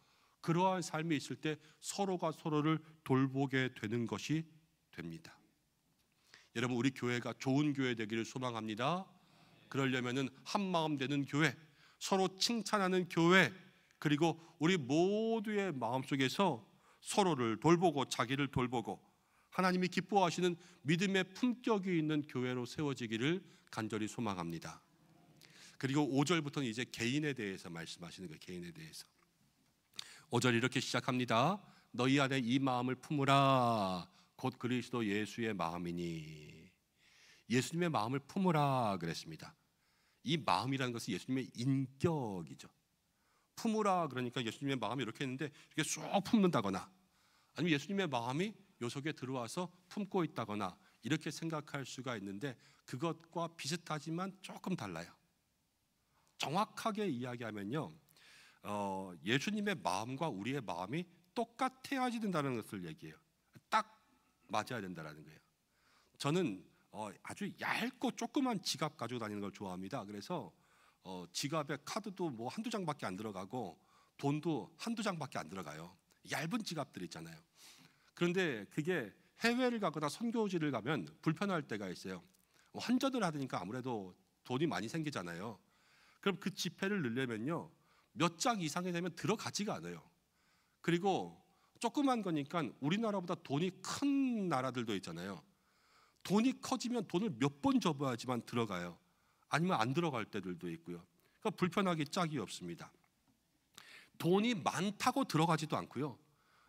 그러한 삶이 있을 때 서로가 서로를 돌보게 되는 것이 됩니다. 여러분, 우리 교회가 좋은 교회 되기를 소망합니다. 그러려면은 한 마음 되는 교회, 서로 칭찬하는 교회, 그리고 우리 모두의 마음속에서 서로를 돌보고 자기를 돌보고 하나님이 기뻐하시는 믿음의 품격이 있는 교회로 세워지기를 간절히 소망합니다. 그리고 5절부터는 이제 개인에 대해서 말씀하시는 거예요. 개인에 대해서 5절 이렇게 시작합니다. 너희 안에 이 마음을 품으라 곧 그리스도 예수의 마음이니. 예수님의 마음을 품으라 그랬습니다. 이 마음이라는 것은 예수님의 인격이죠. 품으라 그러니까 예수님의 마음이 이렇게 했는데 이렇게 쑥 품는다거나 아니면 예수님의 마음이 요 속에 들어와서 품고 있다거나 이렇게 생각할 수가 있는데 그것과 비슷하지만 조금 달라요. 정확하게 이야기하면요, 예수님의 마음과 우리의 마음이 똑같아야 된다는 것을 얘기해요. 딱 맞아야 된다는 거예요. 저는 아주 얇고 조그만 지갑 가지고 다니는 걸 좋아합니다. 그래서 지갑에 카드도 뭐 한두 장밖에 안 들어가고 돈도 한두 장밖에 안 들어가요. 얇은 지갑들 있잖아요. 그런데 그게 해외를 가거나 선교지를 가면 불편할 때가 있어요. 환전을 하니까 아무래도 돈이 많이 생기잖아요. 그럼 그 지폐를 넣으려면요 몇 장 이상이 되면 들어가지가 않아요. 그리고 조그만 거니까 우리나라보다 돈이 큰 나라들도 있잖아요. 돈이 커지면 돈을 몇 번 접어야지만 들어가요. 아니면 안 들어갈 때들도 있고요. 그러니까 불편하기 짝이 없습니다. 돈이 많다고 들어가지도 않고요,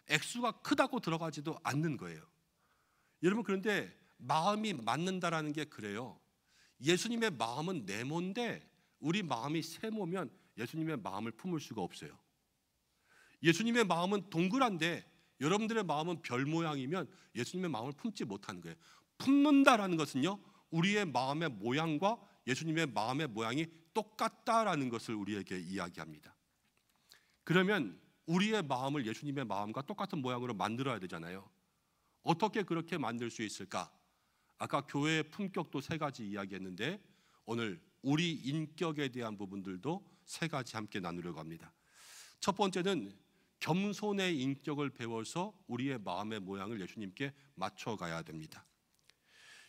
액수가 크다고 들어가지도 않는 거예요. 여러분, 그런데 마음이 맞는다라는 게 그래요. 예수님의 마음은 네모인데 우리 마음이 세모면 예수님의 마음을 품을 수가 없어요. 예수님의 마음은 동그란데 여러분들의 마음은 별 모양이면 예수님의 마음을 품지 못하는 거예요. 품는다라는 것은요, 우리의 마음의 모양과 예수님의 마음의 모양이 똑같다라는 것을 우리에게 이야기합니다. 그러면 우리의 마음을 예수님의 마음과 똑같은 모양으로 만들어야 되잖아요. 어떻게 그렇게 만들 수 있을까? 아까 교회의 품격도 3가지 이야기했는데 오늘 우리 인격에 대한 부분들도 3가지 함께 나누려고 합니다. 첫 번째는 겸손의 인격을 배워서 우리의 마음의 모양을 예수님께 맞춰가야 됩니다.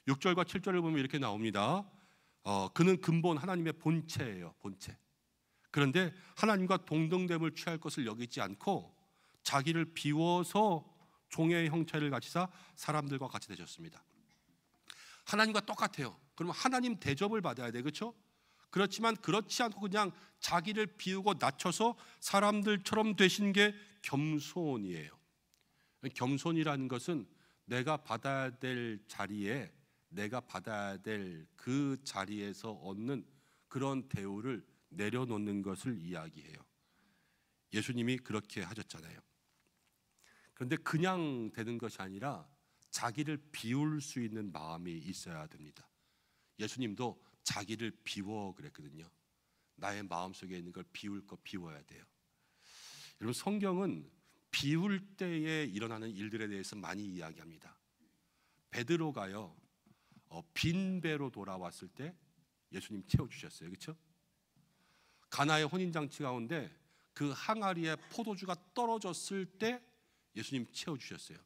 6절과 7절을 보면 이렇게 나옵니다. 그는 근본 하나님의 본체예요. 본체. 그런데 하나님과 동등됨을 취할 것을 여기지 않고 자기를 비워서 종의 형체를 가지사 사람들과 같이 되셨습니다. 하나님과 똑같아요. 그러면 하나님 대접을 받아야 돼, 그렇죠? 그렇지만 그렇지 않고 그냥 자기를 비우고 낮춰서 사람들처럼 되신 게 겸손이에요. 겸손이라는 것은 내가 받아야 될 자리에, 내가 받아야 될 그 자리에서 얻는 그런 대우를 내려놓는 것을 이야기해요. 예수님이 그렇게 하셨잖아요. 그런데 그냥 되는 것이 아니라 자기를 비울 수 있는 마음이 있어야 됩니다. 예수님도 자기를 비워 그랬거든요. 나의 마음속에 있는 걸 비울 거 비워야 돼요. 여러분, 성경은 비울 때에 일어나는 일들에 대해서 많이 이야기합니다. 베드로가요, 빈 배로 돌아왔을 때 예수님 채워주셨어요. 그렇죠? 가나의 혼인잔치 가운데 그 항아리에 포도주가 떨어졌을 때 예수님 채워주셨어요.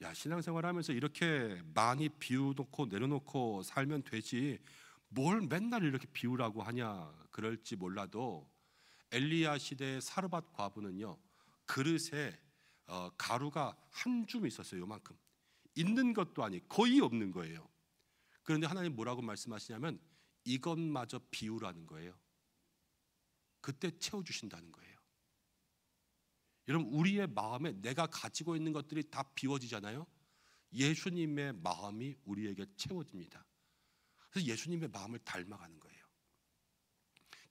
야, 신앙생활 하면서 이렇게 많이 비우놓고 내려놓고 살면 되지 뭘 맨날 이렇게 비우라고 하냐 그럴지 몰라도 엘리야 시대의 사르밧 과부는요, 그릇에 가루가 한 줌 있었어요. 요만큼. 있는 것도 아니 거의 없는 거예요. 그런데 하나님 뭐라고 말씀하시냐면 이것마저 비우라는 거예요. 그때 채워주신다는 거예요. 여러분, 우리의 마음에 내가 가지고 있는 것들이 다 비워지잖아요. 예수님의 마음이 우리에게 채워집니다. 그래서 예수님의 마음을 닮아가는 거예요.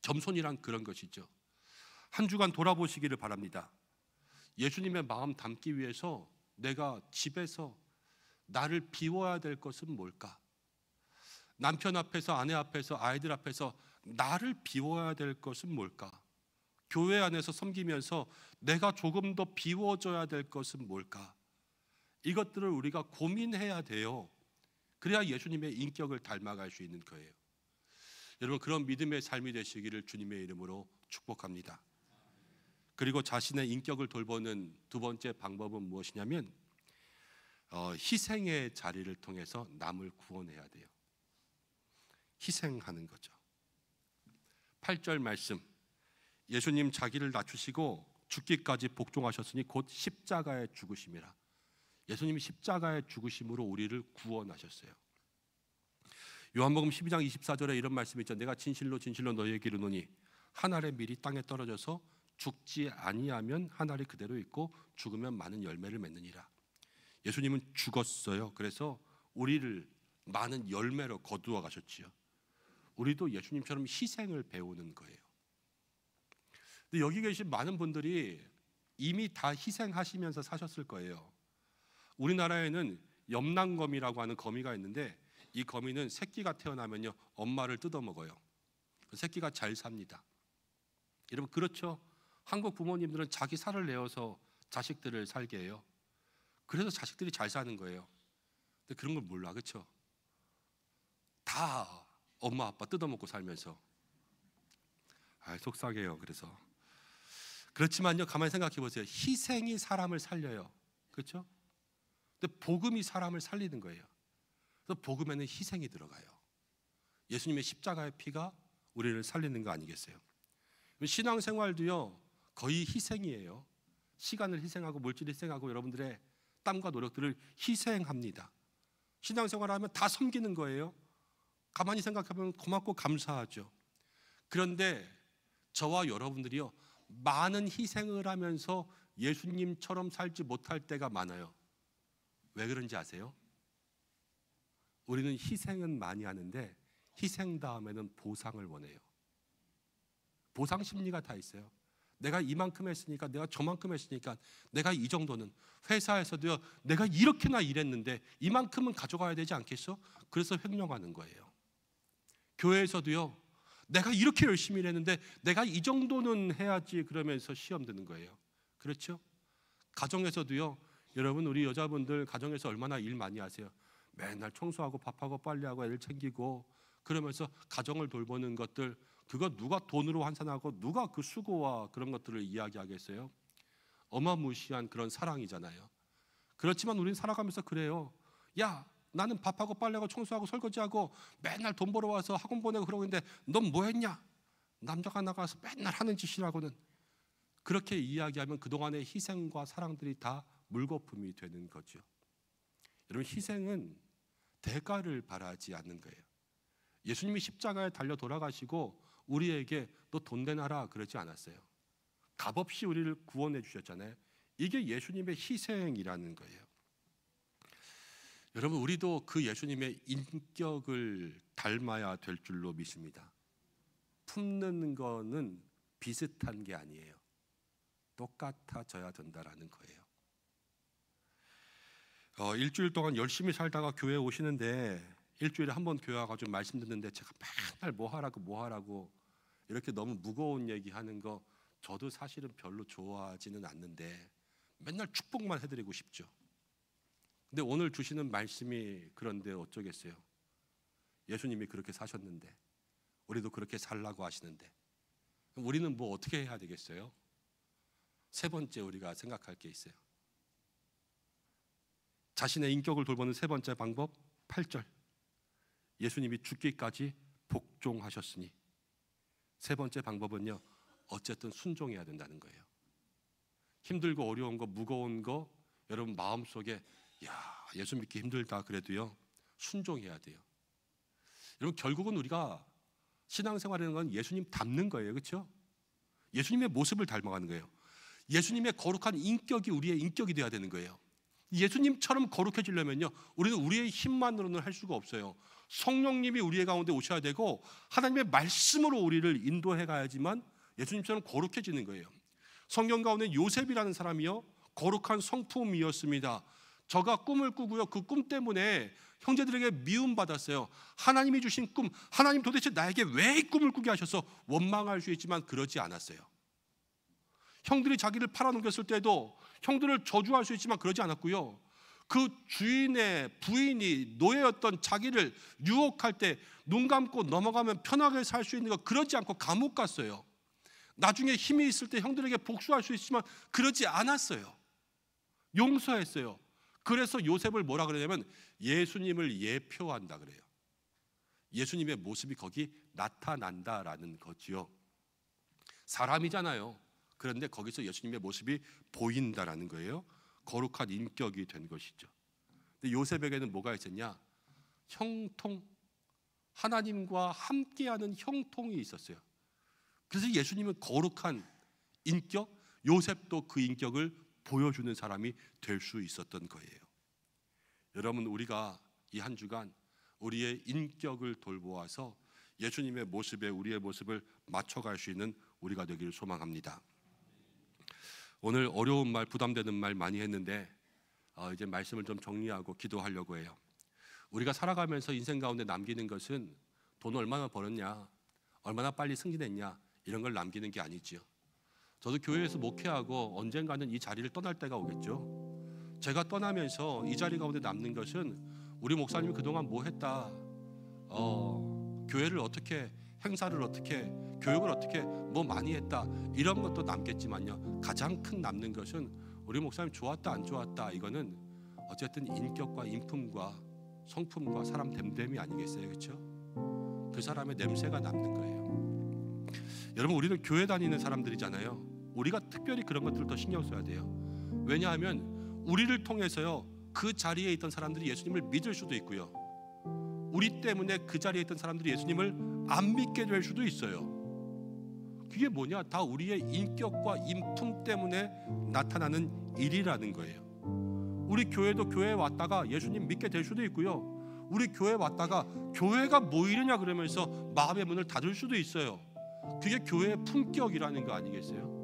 겸손이란 그런 것이죠. 한 주간 돌아보시기를 바랍니다. 예수님의 마음 담기 위해서 내가 집에서 나를 비워야 될 것은 뭘까? 남편 앞에서, 아내 앞에서, 아이들 앞에서 나를 비워야 될 것은 뭘까? 교회 안에서 섬기면서 내가 조금 더 비워져야 될 것은 뭘까? 이것들을 우리가 고민해야 돼요. 그래야 예수님의 인격을 닮아갈 수 있는 거예요. 여러분 그런 믿음의 삶이 되시기를 주님의 이름으로 축복합니다. 그리고 자신의 인격을 돌보는 두 번째 방법은 무엇이냐면 희생의 자리를 통해서 남을 구원해야 돼요. 희생하는 거죠. 8절 말씀, 예수님 자기를 낮추시고 죽기까지 복종하셨으니 곧 십자가에 죽으심이라. 예수님이 십자가에 죽으심으로 우리를 구원하셨어요. 요한복음 12장 24절에 이런 말씀이 있죠. 내가 진실로 진실로 너희에게 이르노니 한 알의 밀이 땅에 떨어져서 죽지 아니하면 한 알이 그대로 있고 죽으면 많은 열매를 맺느니라. 예수님은 죽었어요. 그래서 우리를 많은 열매로 거두어 가셨지요. 우리도 예수님처럼 희생을 배우는 거예요. 근데 여기 계신 많은 분들이 이미 다 희생하시면서 사셨을 거예요. 우리나라에는 염난거미라고 하는 거미가 있는데 이 거미는 새끼가 태어나면요 엄마를 뜯어먹어요. 새끼가 잘 삽니다. 여러분 그렇죠? 한국 부모님들은 자기 살을 내어서 자식들을 살게 해요. 그래서 자식들이 잘 사는 거예요. 근데 그런 걸 몰라, 그렇죠? 다 엄마 아빠 뜯어먹고 살면서 속상해요. 그래서 그렇지만요 가만히 생각해 보세요. 희생이 사람을 살려요, 그렇죠? 근데 복음이 사람을 살리는 거예요. 그래서 복음에는 희생이 들어가요. 예수님의 십자가의 피가 우리를 살리는 거 아니겠어요? 신앙생활도요 거의 희생이에요. 시간을 희생하고 물질을 희생하고 여러분들의 땀과 노력들을 희생합니다. 신앙생활하면 다 섬기는 거예요. 가만히 생각해보면 고맙고 감사하죠. 그런데 저와 여러분들이요 많은 희생을 하면서 예수님처럼 살지 못할 때가 많아요. 왜 그런지 아세요? 우리는 희생은 많이 하는데 희생 다음에는 보상을 원해요. 보상 심리가 다 있어요. 내가 이만큼 했으니까, 내가 저만큼 했으니까, 내가 이 정도는, 회사에서도요 내가 이렇게나 일했는데 이만큼은 가져가야 되지 않겠어? 그래서 횡령하는 거예요. 교회에서도요 내가 이렇게 열심히 일했는데 내가 이 정도는 해야지 그러면서 시험 드는 거예요. 그렇죠? 가정에서도요 여러분 우리 여자분들 가정에서 얼마나 일 많이 하세요. 맨날 청소하고 밥하고 빨래하고 애들 챙기고 그러면서 가정을 돌보는 것들, 그거 누가 돈으로 환산하고 누가 그 수고와 그런 것들을 이야기하겠어요? 어마무시한 그런 사랑이잖아요. 그렇지만 우리는 살아가면서 그래요. 야 나는 밥하고 빨래하고 청소하고 설거지하고 맨날 돈 벌어와서 학원 보내고 그러고 있는데 넌 뭐 했냐? 남자가 나가서 맨날 하는 짓이라고는. 그렇게 이야기하면 그동안의 희생과 사랑들이 다 물거품이 되는 거죠. 여러분 희생은 대가를 바라지 않는 거예요. 예수님이 십자가에 달려 돌아가시고 우리에게 너 돈 내놔라 그러지 않았어요. 값없이 우리를 구원해 주셨잖아요. 이게 예수님의 희생이라는 거예요. 여러분 우리도 그 예수님의 인격을 닮아야 될 줄로 믿습니다. 품는 거는 비슷한 게 아니에요. 똑같아져야 된다라는 거예요. 일주일 동안 열심히 살다가 교회에 오시는데 일주일에 한 번 교회 와가지고 말씀 듣는데 제가 맨날 뭐 하라고 이렇게 너무 무거운 얘기하는 거 저도 사실은 별로 좋아하지는 않는데 맨날 축복만 해드리고 싶죠. 근데 오늘 주시는 말씀이 그런데 어쩌겠어요. 예수님이 그렇게 사셨는데 우리도 그렇게 살라고 하시는데 우리는 뭐 어떻게 해야 되겠어요? 세 번째 우리가 생각할 게 있어요. 자신의 인격을 돌보는 세 번째 방법 8절, 예수님이 죽기까지 복종하셨으니. 세 번째 방법은요 어쨌든 순종해야 된다는 거예요. 힘들고 어려운 거 무거운 거 여러분 마음속에 야 예수 믿기 힘들다 그래도요 순종해야 돼요. 여러분 결국은 우리가 신앙생활이라는 건 예수님 닮는 거예요. 그렇죠? 예수님의 모습을 닮아가는 거예요. 예수님의 거룩한 인격이 우리의 인격이 돼야 되는 거예요. 예수님처럼 거룩해지려면요 우리는 우리의 힘만으로는 할 수가 없어요. 성령님이 우리의 가운데 오셔야 되고 하나님의 말씀으로 우리를 인도해 가야지만 예수님처럼 거룩해지는 거예요. 성경 가운데 요셉이라는 사람이요 거룩한 성품이었습니다. 저가 꿈을 꾸고요 그 꿈 때문에 형제들에게 미움받았어요. 하나님이 주신 꿈, 하나님 도대체 나에게 왜 이 꿈을 꾸게 하셔서 원망할 수 있지만 그러지 않았어요. 형들이 자기를 팔아넘겼을 때도 형들을 저주할 수 있지만 그러지 않았고요. 그 주인의 부인이 노예였던 자기를 유혹할 때 눈 감고 넘어가면 편하게 살 수 있는 거 그러지 않고 감옥 갔어요. 나중에 힘이 있을 때 형들에게 복수할 수 있지만 그러지 않았어요. 용서했어요. 그래서 요셉을 뭐라 그러냐면 예수님을 예표한다 그래요. 예수님의 모습이 거기 나타난다라는 거지요. 사람이잖아요. 그런데 거기서 예수님의 모습이 보인다라는 거예요. 거룩한 인격이 된 것이죠. 근데 요셉에게는 뭐가 있었냐? 형통, 하나님과 함께하는 형통이 있었어요. 그래서 예수님은 거룩한 인격, 요셉도 그 인격을 보여주는 사람이 될 수 있었던 거예요. 여러분, 우리가 이 한 주간 우리의 인격을 돌보아서 예수님의 모습에 우리의 모습을 맞춰갈 수 있는 우리가 되기를 소망합니다. 오늘 어려운 말, 부담되는 말 많이 했는데 이제 말씀을 좀 정리하고 기도하려고 해요. 우리가 살아가면서 인생 가운데 남기는 것은 돈 얼마나 벌었냐, 얼마나 빨리 승진했냐 이런 걸 남기는 게 아니지요. 저도 교회에서 목회하고 언젠가는 이 자리를 떠날 때가 오겠죠. 제가 떠나면서 이 자리 가운데 남는 것은 우리 목사님이 그동안 뭐 했다, 교회를 어떻게, 행사를 어떻게, 교육을 어떻게 뭐 많이 했다 이런 것도 남겠지만요, 가장 큰 남는 것은 우리 목사님 좋았다 안 좋았다, 이거는 어쨌든 인격과 인품과 성품과 사람 됨됨이 아니겠어요, 그렇죠? 그 사람의 냄새가 남는 거예요. 여러분, 우리는 교회 다니는 사람들이잖아요. 우리가 특별히 그런 것들을 더 신경 써야 돼요. 왜냐하면 우리를 통해서요, 그 자리에 있던 사람들이 예수님을 믿을 수도 있고요, 우리 때문에 그 자리에 있던 사람들이 예수님을 안 믿게 될 수도 있어요. 그게 뭐냐? 다 우리의 인격과 인품 때문에 나타나는 일이라는 거예요. 우리 교회도 교회에 왔다가 예수님 믿게 될 수도 있고요, 우리 교회에 왔다가 교회가 뭐 이러냐 그러면서 마음의 문을 닫을 수도 있어요. 그게 교회의 품격이라는 거 아니겠어요?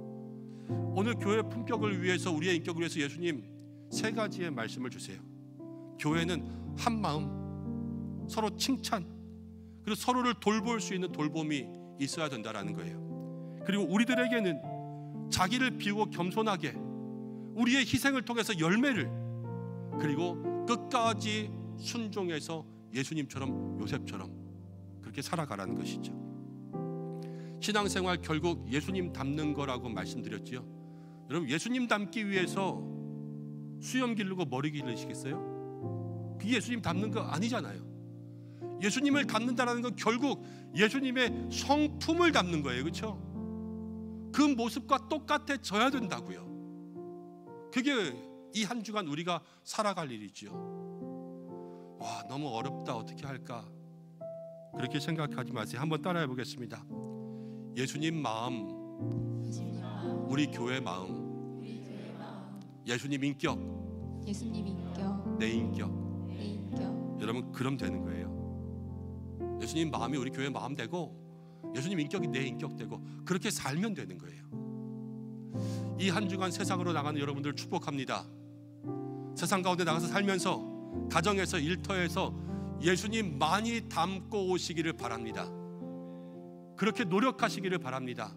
오늘 교회의 품격을 위해서, 우리의 인격을 위해서 예수님 3가지의 말씀을 주세요. 교회는 한 마음, 서로 칭찬, 그리고 서로를 돌볼 수 있는 돌봄이 있어야 된다라는 거예요. 그리고 우리들에게는 자기를 비우고 겸손하게 우리의 희생을 통해서 열매를, 그리고 끝까지 순종해서 예수님처럼, 요셉처럼 그렇게 살아가라는 것이죠. 신앙생활 결국 예수님 닮는 거라고 말씀드렸지요. 여러분, 예수님 닮기 위해서 수염 기르고 머리 기르시겠어요? 그게 예수님 닮는 거 아니잖아요. 예수님을 닮는다는 건 결국 예수님의 성품을 닮는 거예요, 그렇죠? 그 모습과 똑같아져야 된다고요. 그게 이 한 주간 우리가 살아갈 일이죠. 와, 너무 어렵다, 어떻게 할까, 그렇게 생각하지 마세요. 한번 따라해 보겠습니다. 예수님 마음, 우리 교회 마음, 예수님 인격, 내 인격. 여러분, 그럼 되는 거예요. 예수님 마음이 우리 교회 마음 되고 예수님 인격이 내 인격 되고 그렇게 살면 되는 거예요. 이 한 주간 세상으로 나가는 여러분들 축복합니다. 세상 가운데 나가서 살면서 가정에서, 일터에서 예수님 많이 닮고 오시기를 바랍니다. 그렇게 노력하시기를 바랍니다.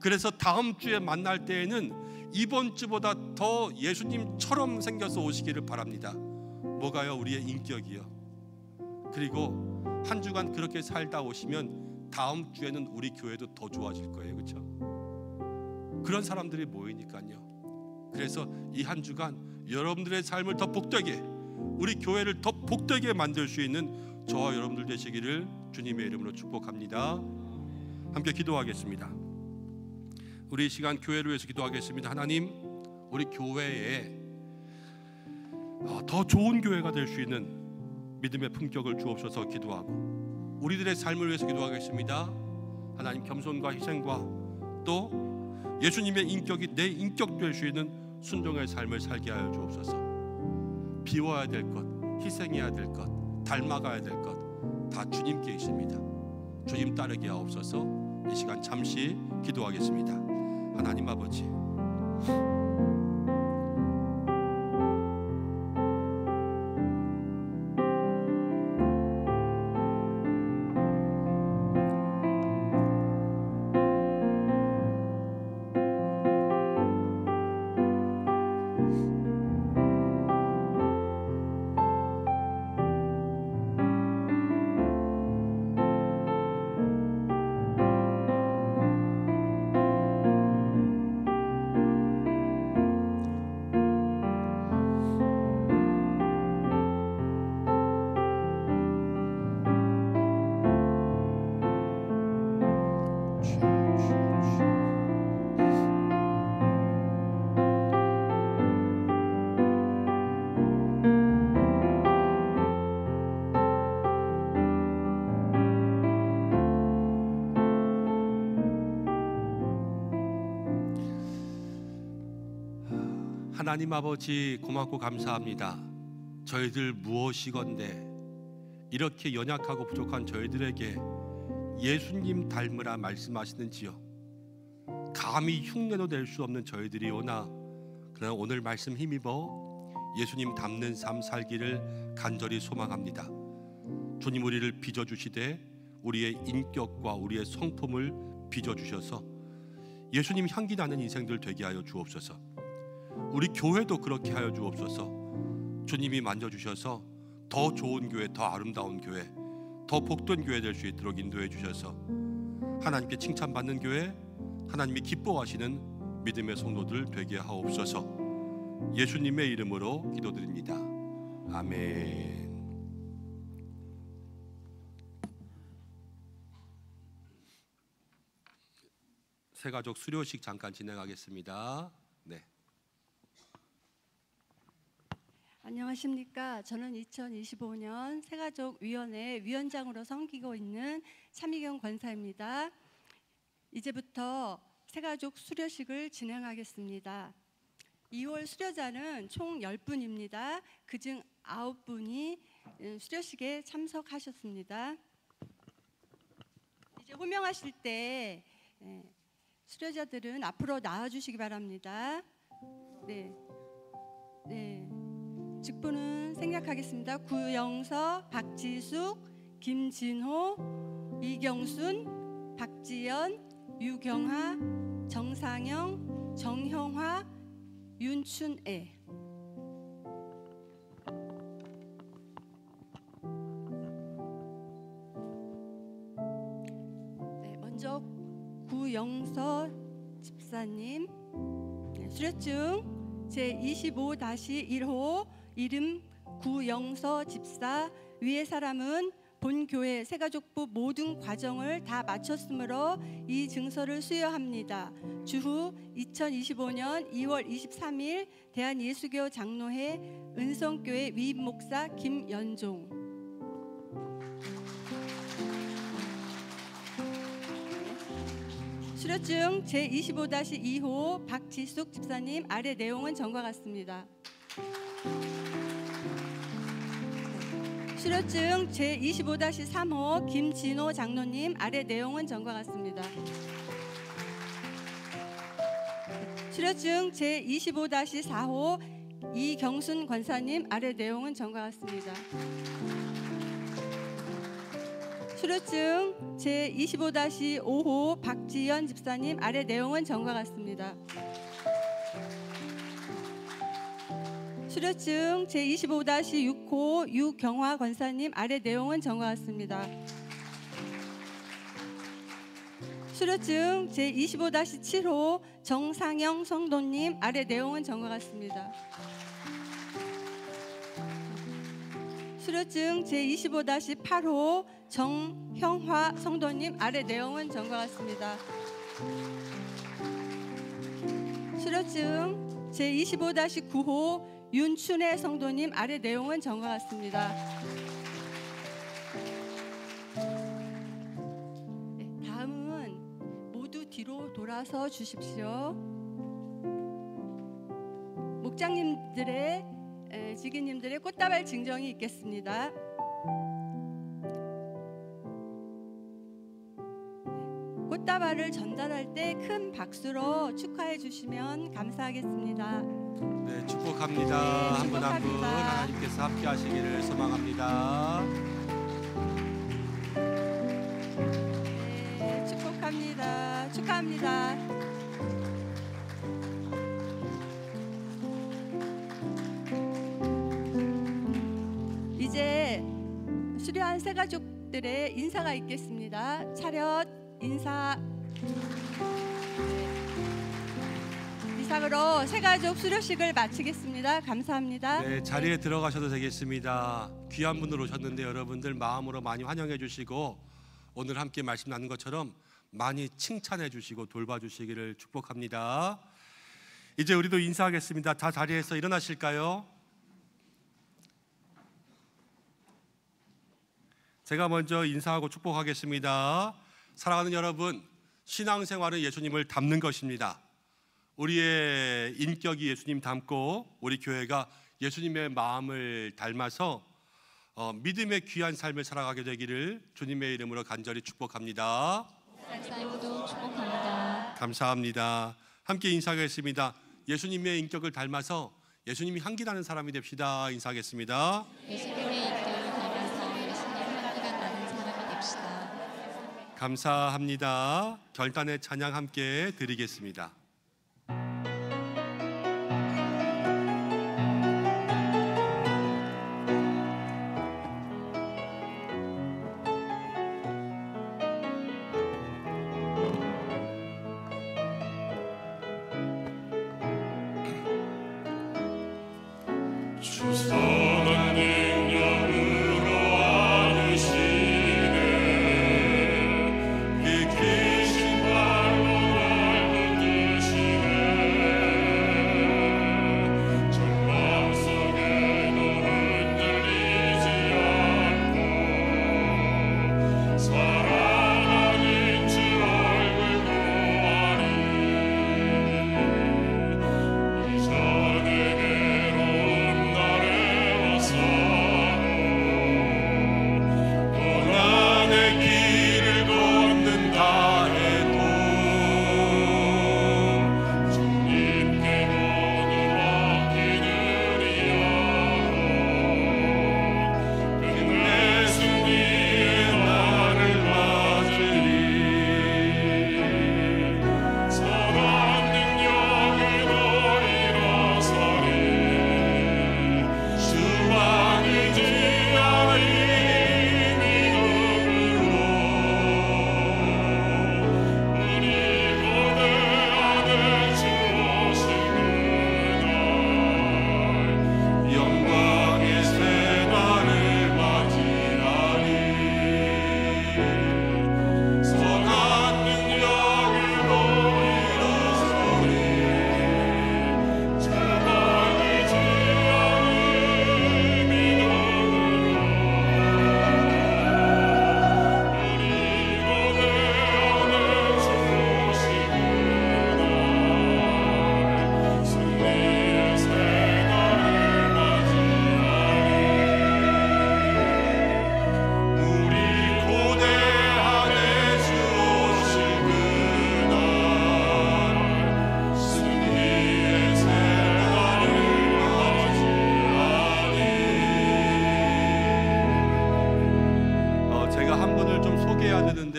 그래서 다음 주에 만날 때에는 이번 주보다 더 예수님처럼 생겨서 오시기를 바랍니다. 뭐가요? 우리의 인격이요. 그리고 한 주간 그렇게 살다 오시면 다음 주에는 우리 교회도 더 좋아질 거예요, 그렇죠? 그런 사람들이 모이니까요. 그래서 이 한 주간 여러분들의 삶을 더 복되게, 우리 교회를 더 복되게 만들 수 있는 저와 여러분들 되시기를 주님의 이름으로 축복합니다. 함께 기도하겠습니다. 우리 이 시간 교회를 위해서 기도하겠습니다. 하나님, 우리 교회에 더 좋은 교회가 될 수 있는 믿음의 품격을 주옵소서 기도하고, 우리들의 삶을 위해서 기도하겠습니다. 하나님, 겸손과 희생과 또 예수님의 인격이 내 인격 될 수 있는 순종의 삶을 살게 하여 주옵소서. 비워야 될 것, 희생해야 될 것, 닮아가야 될 것 다 주님께 있습니다. 주님 따르게 하옵소서. 이 시간 잠시 기도하겠습니다. 하나님 아버지, 하나님 아버지 고맙고 감사합니다. 저희들 무엇이건대 이렇게 연약하고 부족한 저희들에게 예수님 닮으라 말씀하시는지요. 감히 흉내도 낼 수 없는 저희들이오나 그러나 오늘 말씀 힘입어 예수님 닮는 삶 살기를 간절히 소망합니다. 주님 우리를 빚어주시되 우리의 인격과 우리의 성품을 빚어주셔서 예수님 향기 나는 인생들 되게 하여 주옵소서. 우리 교회도 그렇게 하여 주옵소서. 주님이 만져주셔서 더 좋은 교회, 더 아름다운 교회, 더 복된 교회 될 수 있도록 인도해 주셔서 하나님께 칭찬받는 교회, 하나님이 기뻐하시는 믿음의 성도들 되게 하옵소서. 예수님의 이름으로 기도드립니다. 아멘. 새가족 수료식 잠깐 진행하겠습니다. 네. 안녕하십니까. 저는 2025년 새가족위원회 위원장으로 섬기고 있는 차미경 권사입니다. 이제부터 새가족 수료식을 진행하겠습니다. 2월 수료자는 총 10분입니다. 그중 9분이 수료식에 참석하셨습니다. 이제 호명하실 때 수료자들은 앞으로 나와주시기 바랍니다. 네. 직분은 생략하겠습니다. 구영서, 박지숙, 김진호, 이경순, 박지연, 유경하, 정상영, 정형화, 윤춘애. 먼저 구영서 집사님 수료증 제25-1호 이름 구영서 집사. 위의 사람은 본교회 새가족부 모든 과정을 다 마쳤으므로 이 증서를 수여합니다. 주후 2025년 2월 23일 대한예수교 장로회 은성교회 위임목사 김연종. 수료증 제25-2호 박지숙 집사님. 아래 내용은 전과 같습니다. 수료증 제25-3호 김진호 장로님. 아래 내용은 전과 같습니다. 수료증 제25-4호 이경순 권사님. 아래 내용은 전과 같습니다. 수료증 제25-5호 박지연 집사님. 아래 내용은 전과 같습니다. 수료증 제25-6호 유경화 권사님. 아래 내용은 전과 같습니다. 수료증 제25-7호 정상영 성도님. 아래 내용은 전과 같습니다. 수료증 제25-8호 정형화 성도님. 아래 내용은 전과 같습니다. 수료증 제25-9호 윤춘애 성도님. 아래 내용은 전과 같습니다. 다음은 모두 뒤로 돌아서 주십시오. 목장님들의 지기님들의 꽃다발 증정이 있겠습니다. 꽃다발을 전달할 때 큰 박수로 축하해 주시면 감사하겠습니다. 네, 축복합니다. 네, 한 분 한 분 축복합니다. 하나님께서 함께 하시기를 소망합니다. 네, 축복합니다. 축하합니다. 이제 수료한 새가족들의 인사가 있겠습니다. 차렷 인사. 이상으로 새가족 수료식을 마치겠습니다. 감사합니다. 네, 자리에 들어가셔도 되겠습니다. 귀한 분들 오셨는데 여러분들 마음으로 많이 환영해 주시고 오늘 함께 말씀 나눈 것처럼 많이 칭찬해 주시고 돌봐주시기를 축복합니다. 이제 우리도 인사하겠습니다. 다 자리에서 일어나실까요? 제가 먼저 인사하고 축복하겠습니다. 사랑하는 여러분, 신앙생활은 예수님을 닮는 것입니다. 우리의 인격이 예수님 닮고 우리 교회가 예수님의 마음을 닮아서 믿음의 귀한 삶을 살아가게 되기를 주님의 이름으로 간절히 축복합니다. 목사님도 축복합니다. 감사합니다. 함께 인사하겠습니다. 예수님의 인격을 닮아서 예수님이 향기나는 사람이 됩시다. 인사하겠습니다. 예수님의 인격을 닮아서 예수님 향기가 나는 사람이 됩시다. 감사합니다. 결단의 찬양 함께 드리겠습니다. 주선한 능력으로 안으시네 비키신 발로 날 붙드시네 전망 속에도 흔들리지 않고 사랑하는 주 얼굴 보아리 이전에 고난의 길을 걷는다 해도 주님께 모두 맡기느리라 끝내 승리의 날을 맞으리 선한 능력으로 일어서리 주만 의지하리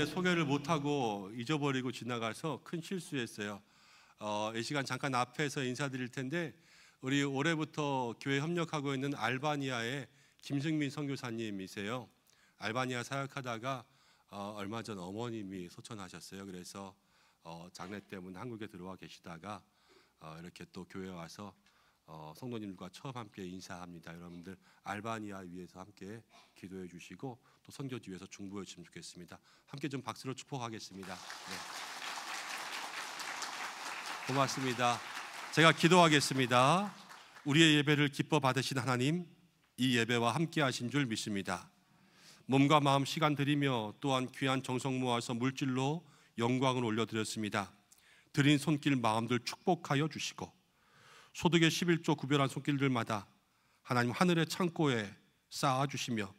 소개를 못하고 잊어버리고 지나가서 큰 실수했어요. 이 시간 잠깐 앞에서 인사드릴 텐데 우리 올해부터 교회 협력하고 있는 알바니아의 김승민 선교사님이세요. 알바니아 사역하다가 얼마 전 어머님이 소천하셨어요. 그래서 장례 때문에 한국에 들어와 계시다가 이렇게 또 교회에 와서 성도님들과 처음 함께 인사합니다. 여러분들 알바니아 위해서 함께 기도해 주시고 또 선교지 위해서 중보해 주시면 좋겠습니다. 함께 좀 박수로 축복하겠습니다. 네. 고맙습니다. 제가 기도하겠습니다. 우리의 예배를 기뻐 받으신 하나님, 이 예배와 함께 하신 줄 믿습니다. 몸과 마음 시간 드리며 또한 귀한 정성 모아서 물질로 영광을 올려드렸습니다. 드린 손길 마음들 축복하여 주시고 소득의 11조 구별한 손길들마다 하나님 하늘의 창고에 쌓아주시며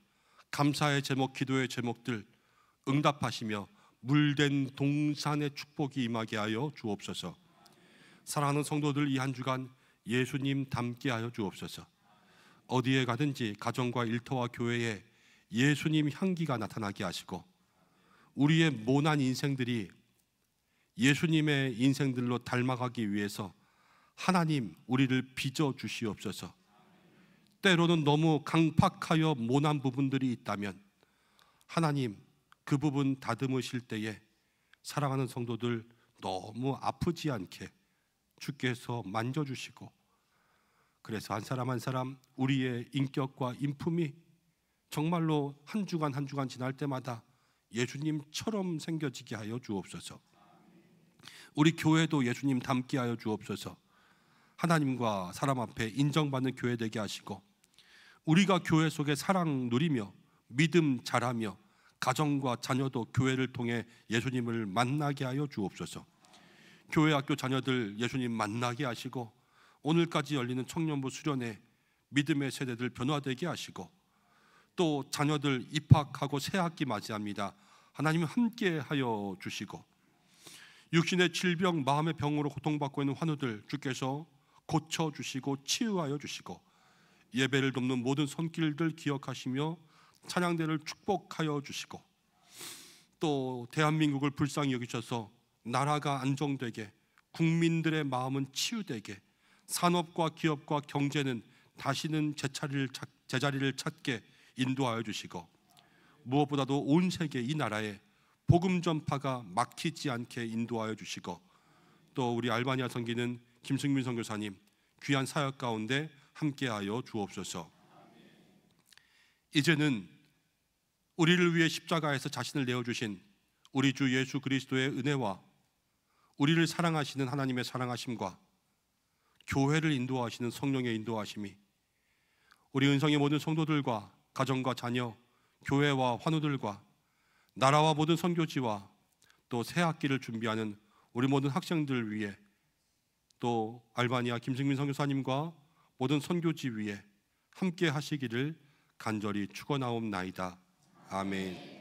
감사의 제목, 기도의 제목들 응답하시며 물된 동산의 축복이 임하게 하여 주옵소서. 사랑하는 성도들, 이 한 주간 예수님 닮게 하여 주옵소서. 어디에 가든지 가정과 일터와 교회에 예수님 향기가 나타나게 하시고 우리의 모난 인생들이 예수님의 인생들로 닮아가기 위해서 하나님 우리를 빚어 주시옵소서. 때로는 너무 강팍하여 모난 부분들이 있다면 하나님 그 부분 다듬으실 때에 사랑하는 성도들 너무 아프지 않게 주께서 만져주시고, 그래서 한 사람 한 사람 우리의 인격과 인품이 정말로 한 주간 한 주간 지날 때마다 예수님처럼 생겨지게 하여 주옵소서. 우리 교회도 예수님 닮게 하여 주옵소서. 하나님과 사람 앞에 인정받는 교회 되게 하시고 우리가 교회 속에 사랑 누리며 믿음 자라며 가정과 자녀도 교회를 통해 예수님을 만나게 하여 주옵소서. 교회 학교 자녀들 예수님 만나게 하시고 오늘까지 열리는 청년부 수련회 믿음의 세대들 변화되게 하시고 또 자녀들 입학하고 새 학기 맞이합니다. 하나님 함께 하여 주시고 육신의 질병 마음의 병으로 고통받고 있는 환우들 주께서 고쳐주시고 치유하여 주시고 예배를 돕는 모든 손길들 기억하시며 찬양대를 축복하여 주시고 또 대한민국을 불쌍히 여기셔서 나라가 안정되게 국민들의 마음은 치유되게 산업과 기업과 경제는 다시는 제자리를 찾게 인도하여 주시고 무엇보다도 온 세계 이 나라에 복음 전파가 막히지 않게 인도하여 주시고 또 우리 알바니아 선교는 김승민 선교사님 귀한 사역 가운데 함께하여 주옵소서. 이제는 우리를 위해 십자가에서 자신을 내어주신 우리 주 예수 그리스도의 은혜와 우리를 사랑하시는 하나님의 사랑하심과 교회를 인도하시는 성령의 인도하심이 우리 은성의 모든 성도들과 가정과 자녀, 교회와 환우들과 나라와 모든 선교지와 또 새 학기를 준비하는 우리 모든 학생들 위해 또 알바니아 김승민 선교사님과 모든 선교지 위에 함께 하시기를 간절히 축원하옵나이다. 아멘.